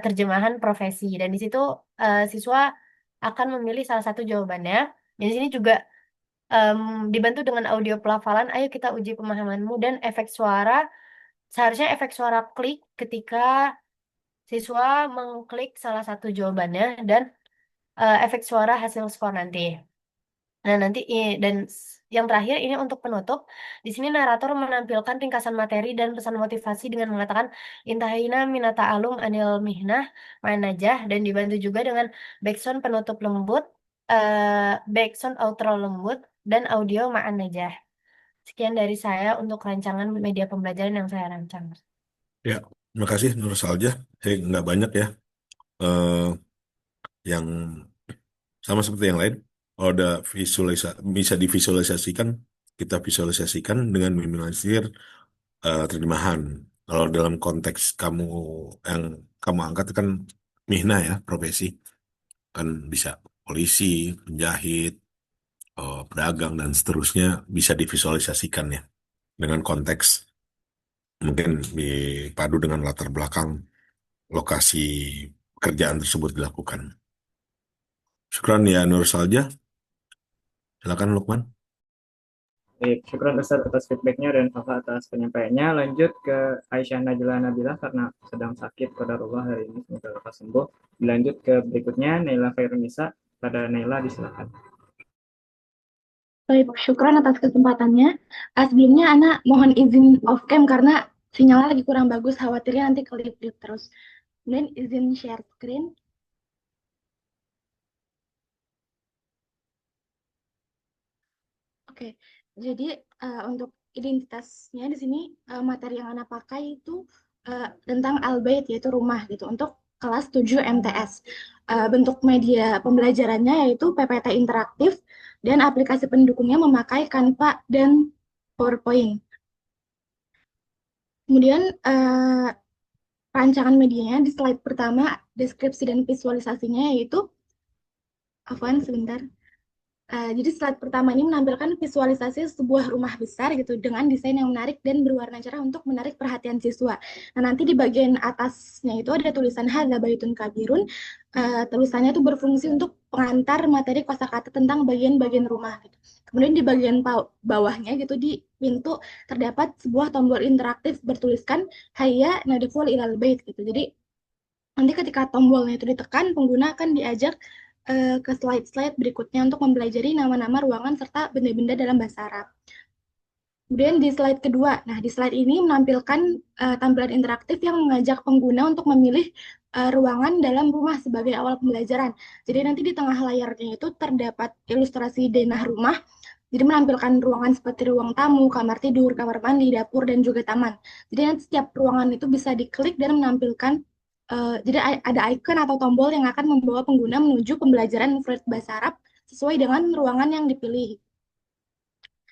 terjemahan profesi. Dan di situ siswa akan memilih salah satu jawabannya. Dan di sini juga dibantu dengan audio pelafalan. Ayo kita uji pemahamanmu dan efek suara. Seharusnya efek suara klik ketika siswa mengklik salah satu jawabannya dan efek suara hasil skor nanti. Nah, nanti dan yang terakhir ini untuk penutup. Di sini narator menampilkan ringkasan materi dan pesan motivasi dengan mengatakan intahina minata alum anil mihnah manajah dan dibantu juga dengan backsound penutup lembut, backsound outro lembut dan audio ma'an najah. Sekian dari saya untuk rancangan media pembelajaran yang saya rancang. Ya, terima kasih Nur Salja. Nggak banyak ya. Eh, yang sama seperti yang lain. Kalau ada bisa divisualisasikan, kita visualisasikan dengan minimalisir terjemahan. Kalau dalam konteks yang kamu angkat kan Mihna ya, profesi. Kan bisa polisi, penjahit, pedagang, dan seterusnya bisa divisualisasikan ya. Dengan konteks mungkin dipadu dengan latar belakang lokasi pekerjaan tersebut dilakukan. Syukran ya Nur Salja. Silakan Lukman. Baik, syukur Ustaz atas feedbacknya dan Fafa atas penyampaiannya. Lanjut ke Aisyah Najla Nabila karena sedang sakit qadarullah hari ini, semoga lekas sembuh. Dilanjut ke berikutnya Naila Khairunisa. Pada Naila disilakan. Baik, syukran atas kesempatannya. Sebelumnya Ana mohon izin off cam karena sinyalnya lagi kurang bagus, khawatirnya nanti kelip-kelip terus. Kemudian izin share screen. Oke, jadi untuk identitasnya di sini materi yang Ana pakai itu tentang Al-Bait, yaitu rumah gitu untuk kelas 7 MTS. Bentuk media pembelajarannya yaitu PPT interaktif dan aplikasi pendukungnya memakai Canva dan PowerPoint. Kemudian rancangan medianya di slide pertama deskripsi dan visualisasinya yaitu Afwan sebentar. Jadi slide pertama ini menampilkan visualisasi sebuah rumah besar gitu dengan desain yang menarik dan berwarna cerah untuk menarik perhatian siswa. Nah, nanti di bagian atasnya itu ada tulisan hadza baitun kabirun. Tulisannya itu berfungsi untuk pengantar materi kosakata tentang bagian-bagian rumah gitu. Kemudian di bagian bawahnya gitu di pintu terdapat sebuah tombol interaktif bertuliskan hayya nadkhul ilal bait gitu. Jadi nanti ketika tombolnya itu ditekan, pengguna akan diajak ke slide-slide berikutnya untuk mempelajari nama-nama ruangan serta benda-benda dalam bahasa Arab. Kemudian di slide kedua, nah di slide ini menampilkan tampilan interaktif yang mengajak pengguna untuk memilih ruangan dalam rumah sebagai awal pembelajaran. Jadi nanti di tengah layarnya itu terdapat ilustrasi denah rumah, jadi menampilkan ruangan seperti ruang tamu, kamar tidur, kamar mandi, dapur, dan juga taman. Jadi nanti setiap ruangan itu bisa diklik dan menampilkan jadi ada icon atau tombol yang akan membawa pengguna menuju pembelajaran mufrad bahasa Arab sesuai dengan ruangan yang dipilih.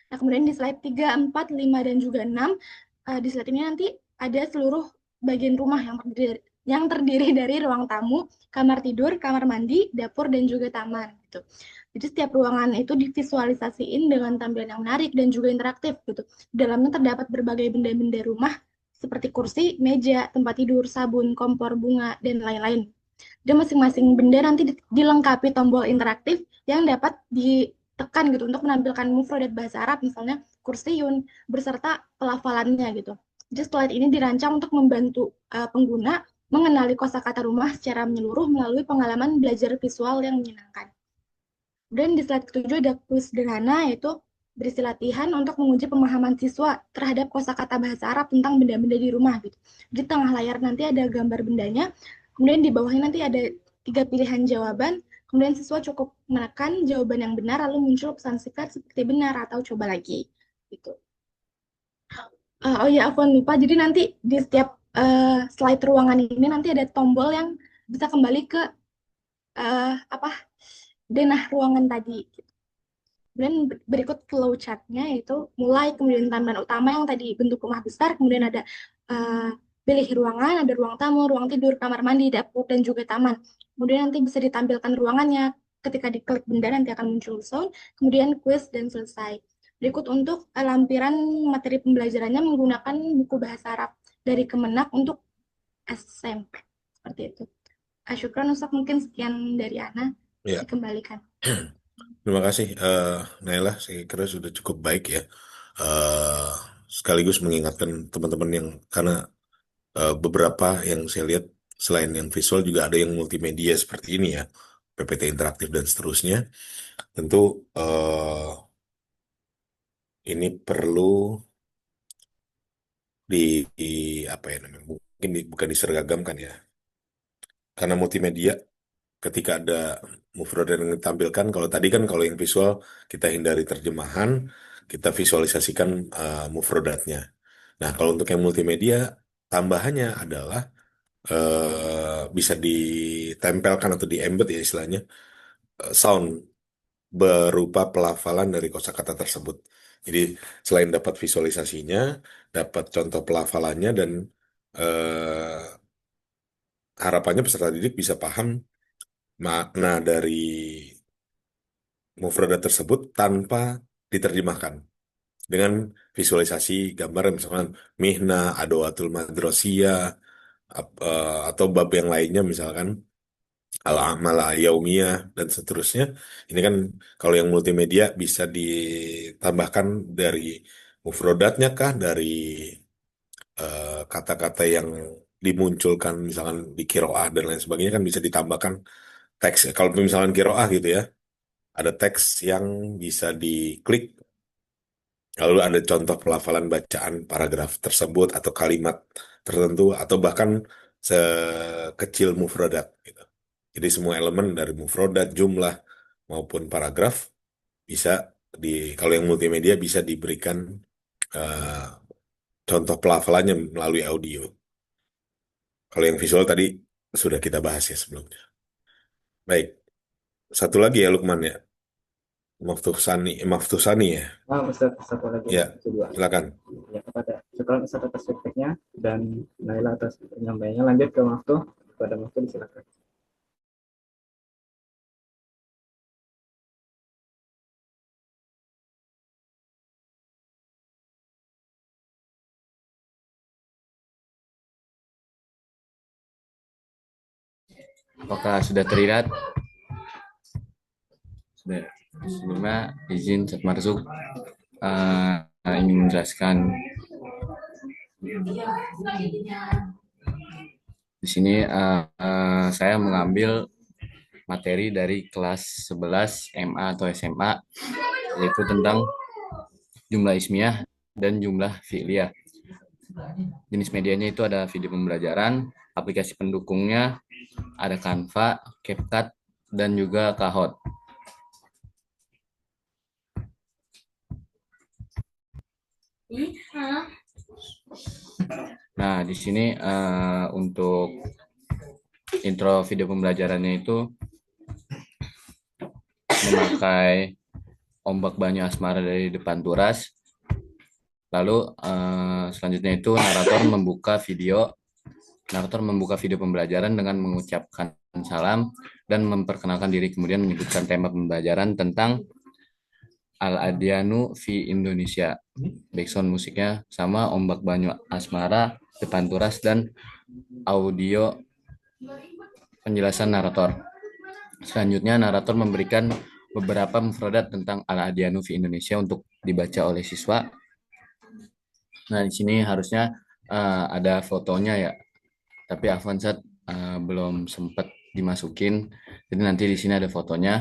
Nah, kemudian di slide 3, 4, 5, dan juga 6, di slide ini nanti ada seluruh bagian rumah yang terdiri dari ruang tamu, kamar tidur, kamar mandi, dapur, dan juga taman. Gitu. Jadi setiap ruangan itu divisualisasiin dengan tampilan yang menarik dan juga interaktif. Gitu. Di dalamnya terdapat berbagai benda-benda rumah seperti kursi, meja, tempat tidur, sabun, kompor, bunga, dan lain-lain. Dan masing-masing benda nanti dilengkapi tombol interaktif yang dapat ditekan gitu untuk menampilkan mufradat bahasa Arab, misalnya kursiun, beserta pelafalannya gitu. Jadi slide ini dirancang untuk membantu pengguna mengenali kosakata rumah secara menyeluruh melalui pengalaman belajar visual yang menyenangkan. Dan di slide ketujuh ada kuis sederhana, yaitu berisi latihan untuk menguji pemahaman siswa terhadap kosakata bahasa Arab tentang benda-benda di rumah gitu. Di tengah layar nanti ada gambar bendanya, kemudian di bawahnya nanti ada 3 pilihan jawaban, kemudian siswa cukup menekan jawaban yang benar lalu muncul pesan singkat seperti benar atau coba lagi gitu. Oh ya, aku lupa. Jadi nanti di setiap slide ruangan ini nanti ada tombol yang bisa kembali ke denah ruangan tadi. Kemudian berikut flow chart-nya yaitu mulai, kemudian tampilan utama yang tadi bentuk rumah besar, kemudian ada pilih ruangan, ada ruang tamu, ruang tidur, kamar mandi, dapur, dan juga taman. Kemudian nanti bisa ditampilkan ruangannya, ketika diklik benda nanti akan muncul sound, kemudian quiz, dan selesai. Berikut untuk lampiran materi pembelajarannya menggunakan buku bahasa Arab dari Kemenak untuk SMP. Seperti itu. Syukran Ustaz, mungkin sekian dari Ana. Ya. Dikembalikan. Terima kasih Naila, saya kira sudah cukup baik ya. Sekaligus mengingatkan teman-teman yang karena beberapa yang saya lihat selain yang visual juga ada yang multimedia seperti ini ya. PPT interaktif dan seterusnya. Tentu ini perlu apa ya namanya? Mungkin bukan diseragamkan ya. Karena multimedia ketika ada mufradat yang ditampilkan, kalau tadi kan kalau yang visual kita hindari terjemahan, kita visualisasikan mufradatnya. Nah, kalau untuk yang multimedia tambahannya adalah bisa ditempelkan atau di-embed ya istilahnya sound berupa pelafalan dari kosakata tersebut. Jadi selain dapat visualisasinya, dapat contoh pelafalannya dan eh, harapannya peserta didik bisa paham makna dari mufradat tersebut tanpa diterjemahkan dengan visualisasi gambar misalkan mihna, adoatul madrosiyah, atau bab yang lainnya misalkan al-amal yaumiyah dan seterusnya. Ini kan kalau yang multimedia bisa ditambahkan dari mufrodatnya kah, dari kata-kata yang dimunculkan misalkan di kiroah dan lain sebagainya kan bisa ditambahkan teks. Kalau misalkan kiroah gitu ya, ada teks yang bisa diklik lalu ada contoh pelafalan bacaan paragraf tersebut atau kalimat tertentu atau bahkan sekecil mufrodat gitu. Jadi semua elemen dari mufrodat, jumlah maupun paragraf bisa kalau yang multimedia bisa diberikan eh, contoh pelafalannya melalui audio. Kalau yang visual tadi sudah kita bahas ya sebelumnya. Baik, satu lagi ya Lukman ya, Maftusani ya. Ustaz, satu lagi. Ya, Kedua. silakan. Ya, syukran Ustaz atas feedbacknya dan Naila atas penyampaiannya. Lanjut ke Maftu. Pada Maftu disilakan. Apakah sudah terlihat? Sudah. Sebelumnya izin Ustaz Marzuk ingin menjelaskan di sini saya mengambil materi dari kelas 11 MA atau SMA, yaitu tentang jumlah ismiyah dan jumlah fi'liyah. Jenis medianya itu ada video pembelajaran, aplikasi pendukungnya, ada Canva, CapCut, dan juga Kahoot. Nah, di sini untuk intro video pembelajarannya itu memakai ombak banyu asmara dari depan turas. Lalu selanjutnya itu narator membuka video pembelajaran dengan mengucapkan salam dan memperkenalkan diri, kemudian menyebutkan tema pembelajaran tentang Al-Adyanu fi Indonesia. Background musiknya sama ombak banyu asmara, depan turas, dan audio penjelasan narator. Selanjutnya narator memberikan beberapa mufradat tentang Al-Adyanu fi Indonesia untuk dibaca oleh siswa. Nah, di sini harusnya ada fotonya ya, tapi Avanzat belum sempat dimasukin. Jadi nanti di sini ada fotonya.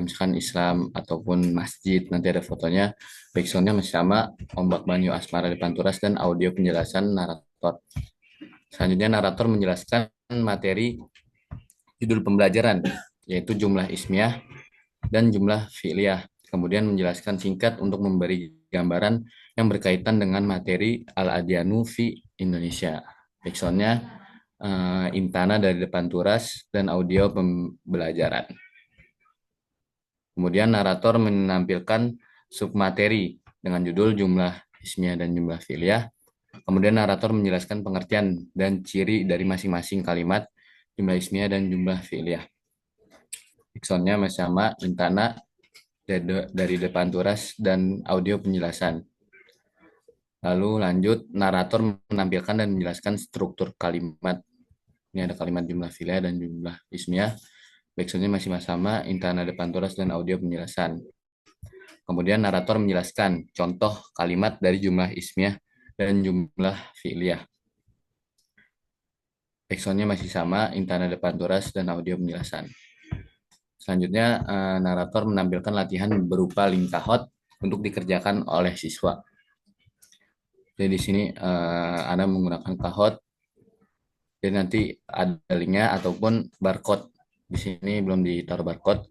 Misalkan Islam ataupun masjid, nanti ada fotonya. Backsoundnya masih sama, ombak banyu asmara depan turas, dan audio penjelasan narator. Selanjutnya narator menjelaskan materi judul pembelajaran, yaitu jumlah ismiyah dan jumlah fi'liyah. Kemudian menjelaskan singkat untuk memberi gambaran yang berkaitan dengan materi Al-Adyanu fi Indonesia. Backsoundnya Intana dari depan turas dan audio pembelajaran. Kemudian narator menampilkan submateri dengan judul jumlah ismiyah dan jumlah fi'liyah. Kemudian narator menjelaskan pengertian dan ciri dari masing-masing kalimat jumlah ismiyah dan jumlah fi'liyah. Backsoundnya masih sama, Intana dari depan turas dan audio penjelasan. Lalu lanjut, narator menampilkan dan menjelaskan struktur kalimat. Ini ada kalimat jumlah fi'liyah dan jumlah ismiyah. Backsoundnya masih sama, Intana depan turas dan audio penjelasan. Kemudian narator menjelaskan contoh kalimat dari jumlah ismiyah dan jumlah fi'liyah. Backsoundnya masih sama, Intana depan turas dan audio penjelasan. Selanjutnya, narator menampilkan latihan berupa lingkahot untuk dikerjakan oleh siswa. Jadi di sini Anda menggunakan kahot, jadi nanti ada linknya ataupun barcode. Di sini belum ditaruh barcode.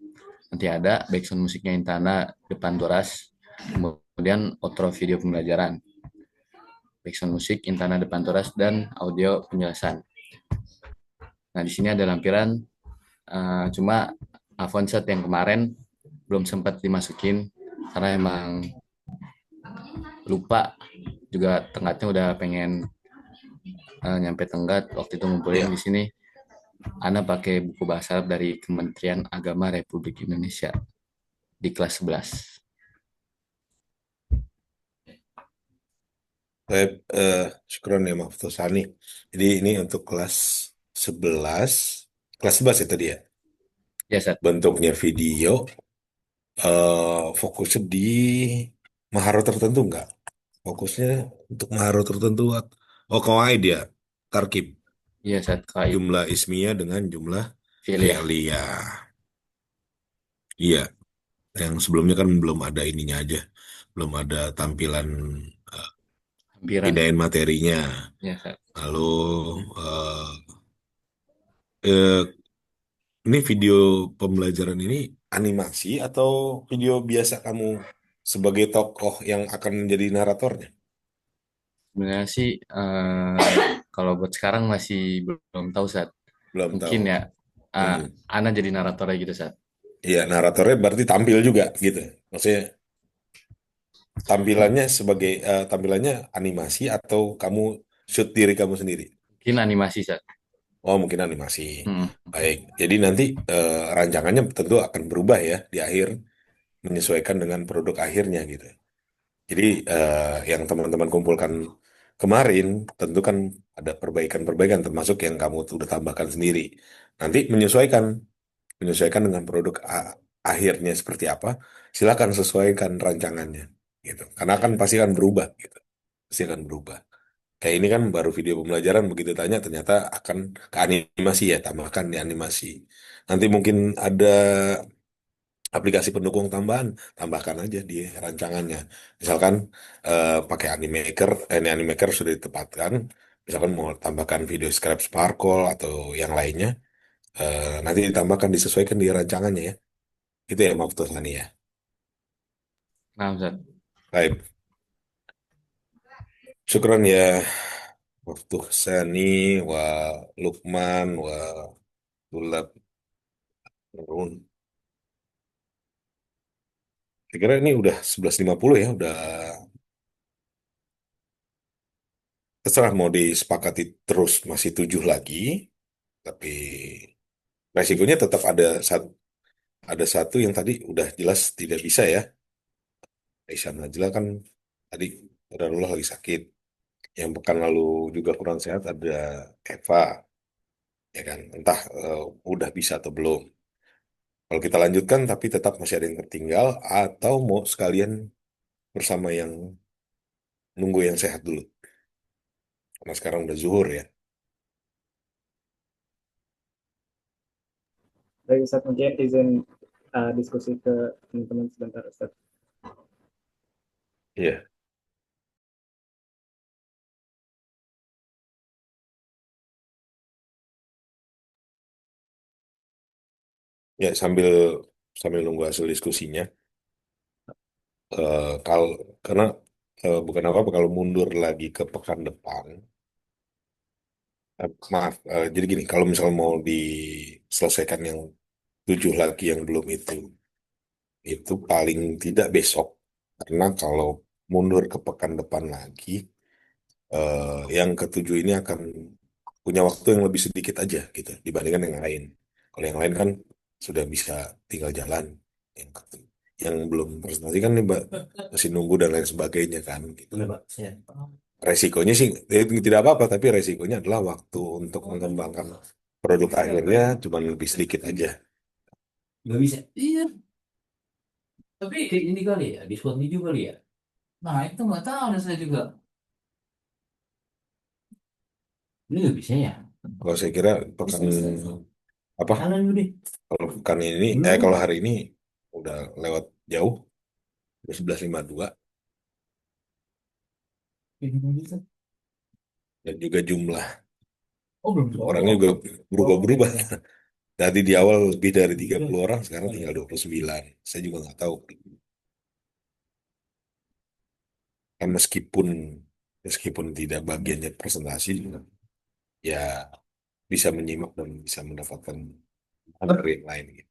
Nanti ada background musiknya Intana depan Toras, kemudian outro video pembelajaran. Background musik Intana depan Toras dan audio penjelasan. Nah, di sini ada lampiran, cuma Avonset yang kemarin belum sempat dimasukin karena emang lupa, juga tenggatnya udah pengen nyampe tenggat waktu itu ngumpulin di sini. Ana pakai buku bahasa Arab dari Kementerian Agama Republik Indonesia di kelas 11. Baik, syukron ya Mahfuz Sani. Jadi ini untuk kelas 11, kelas 11 ya tadi ya. Ya, Sat. Bentuknya video, fokusnya di maharo tertentu enggak? Fokusnya untuk maharo tertentu. Oh, kawaid ya, tarkib. Iya, Sat. Kawaid. Jumlah ismiyah dengan jumlah Fi'liyah. fi'liyah. Iya, yang sebelumnya kan belum ada ininya aja. Belum ada tampilan Lampiran. pindahin materinya. Ya, Sat. Lalu eh, ini video pembelajaran ini animasi atau video biasa kamu sebagai tokoh yang akan menjadi naratornya? Sebenarnya sih kalau buat sekarang masih belum tahu, Sat. Belum Mungkin tahu. ya Ana jadi naratornya gitu, Sat. Iya, naratornya berarti tampil juga gitu. Maksudnya tampilannya sebagai tampilannya animasi atau kamu shoot diri kamu sendiri? Mungkin animasi, Sat. Oh, mungkin animasi. Baik. Jadi nanti rancangannya tentu akan berubah ya di akhir, menyesuaikan dengan produk akhirnya gitu. Jadi yang teman-teman kumpulkan kemarin tentu kan ada perbaikan-perbaikan termasuk yang kamu udah tambahkan sendiri. Nanti menyesuaikan dengan produk akhirnya seperti apa. Silakan sesuaikan rancangannya gitu. Karena kan pasti akan berubah gitu. Pasti akan berubah. Kayak ini kan baru video pembelajaran, begitu tanya ternyata akan ke animasi ya, tambahkan di animasi. Nanti mungkin ada aplikasi pendukung tambahan, tambahkan aja di rancangannya. Misalkan pakai Animaker, ini Animaker sudah ditempatkan. Misalkan mau tambahkan video Scrap Sparkle atau yang lainnya, nanti ditambahkan disesuaikan di rancangannya ya. Itu ya maksud Sani ya. Nah, Ustaz. Baik. Syukran ya waktu Sani wa Lukman wa Tulab Nurun. Saya kira ini udah 11.50 ya, udah terserah mau disepakati terus masih 7 lagi, tapi resikonya tetap ada satu yang tadi udah jelas tidak bisa ya. Aisyah Najla kan tadi udah lagi sakit. Yang pekan lalu juga kurang sehat ada Eva, ya kan? Entah udah bisa atau belum. Kalau kita lanjutkan tapi tetap masih ada yang tertinggal atau mau sekalian bersama yang nunggu yang sehat dulu. Karena sekarang udah zuhur ya. Baik Ustaz, mungkin izin diskusi ke teman-teman sebentar Ustaz. Iya. Ya sambil nunggu hasil diskusinya. Kalau karena bukan apa-apa kalau mundur lagi ke pekan depan. Maaf, jadi gini, kalau misalnya mau diselesaikan yang 7 lagi yang belum itu paling tidak besok. Karena kalau mundur ke pekan depan lagi, yang ketujuh ini akan punya waktu yang lebih sedikit aja gitu dibandingkan yang lain. Kalau yang lain kan sudah bisa tinggal jalan. Yang, yang belum presentasi kan nih, Mbak, masih nunggu dan lain sebagainya kan. Gitu. Resikonya sih tidak apa-apa, tapi resikonya adalah waktu untuk mengembangkan produk akhirnya cuma lebih sedikit aja. Nggak bisa. Iya. Tapi ini kali ya, diskon juga kali ya. Nah, itu nggak tahu ada saya juga. Ini nggak bisa ya. Kalau saya kira pekan Apa? Jalan deh. Kalau bukan ini, kalau hari ini udah lewat jauh, 11.52 dan juga jumlah Oh, belum orangnya juga berubah-berubah. Tadi di awal lebih dari 30 orang, sekarang tinggal 29. Saya juga nggak tahu. Kan meskipun tidak bagiannya presentasi, ya bisa menyimak dan bisa mendapatkan materi yang lain gitu.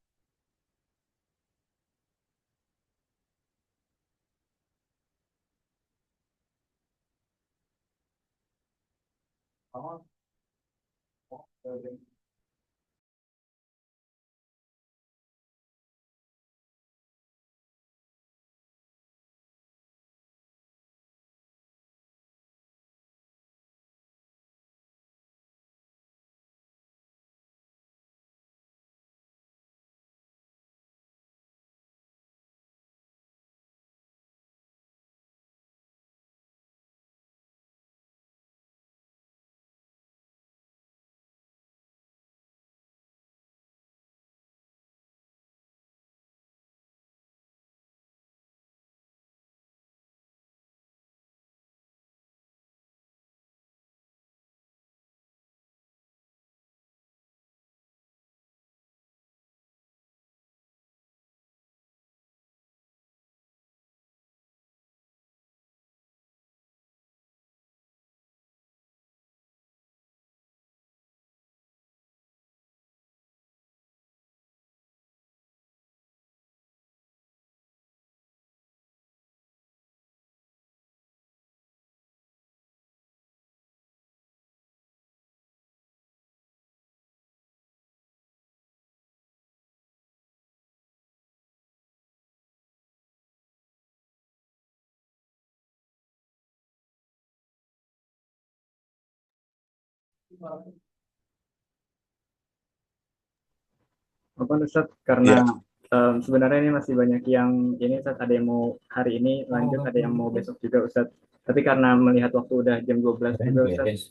Apa Ustaz? Karena Ya, sebenarnya ini masih banyak yang ini Ustaz, ada yang mau hari ini lanjut, ada yang mau besok juga Ustaz. Tapi karena melihat waktu udah jam 12 juga Ustaz,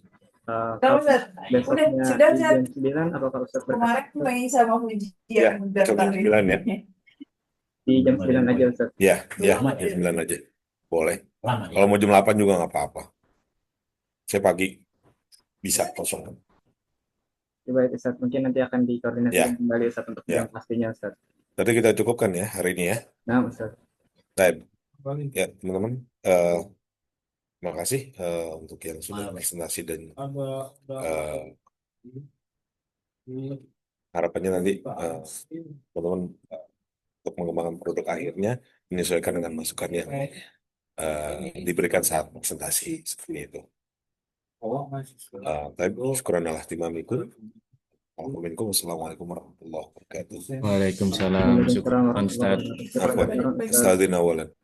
Tahu Ustaz, besoknya sudah di Ustaz. jam 9 apakah Ustaz Kemarin berkenan main sama Fuji ya, yang jam daftar 9 ya. di jam 9 aja Ustaz? Ya, jam 9 aja. Boleh. Kalau mau jam 8 juga nggak apa-apa. Saya pagi bisa kosong. Coba Ustaz, mungkin nanti akan dikoordinasikan Ya, kembali Ustaz untuk ya. jam pastinya Ustaz. Tadi kita cukupkan ya hari ini ya. Nah Ustaz. Baik. Ya, teman-teman. Terima kasih untuk yang sudah presentasi dan harapannya nanti teman-teman untuk mengembangkan produk akhirnya menyesuaikan dengan masukan yang diberikan saat presentasi seperti itu. Tapi syukuran Allah timamikum. Assalamualaikum warahmatullahi wabarakatuh. Waalaikumsalam. Syukran Ustaz. Afwan. Astagfirullahaladzim.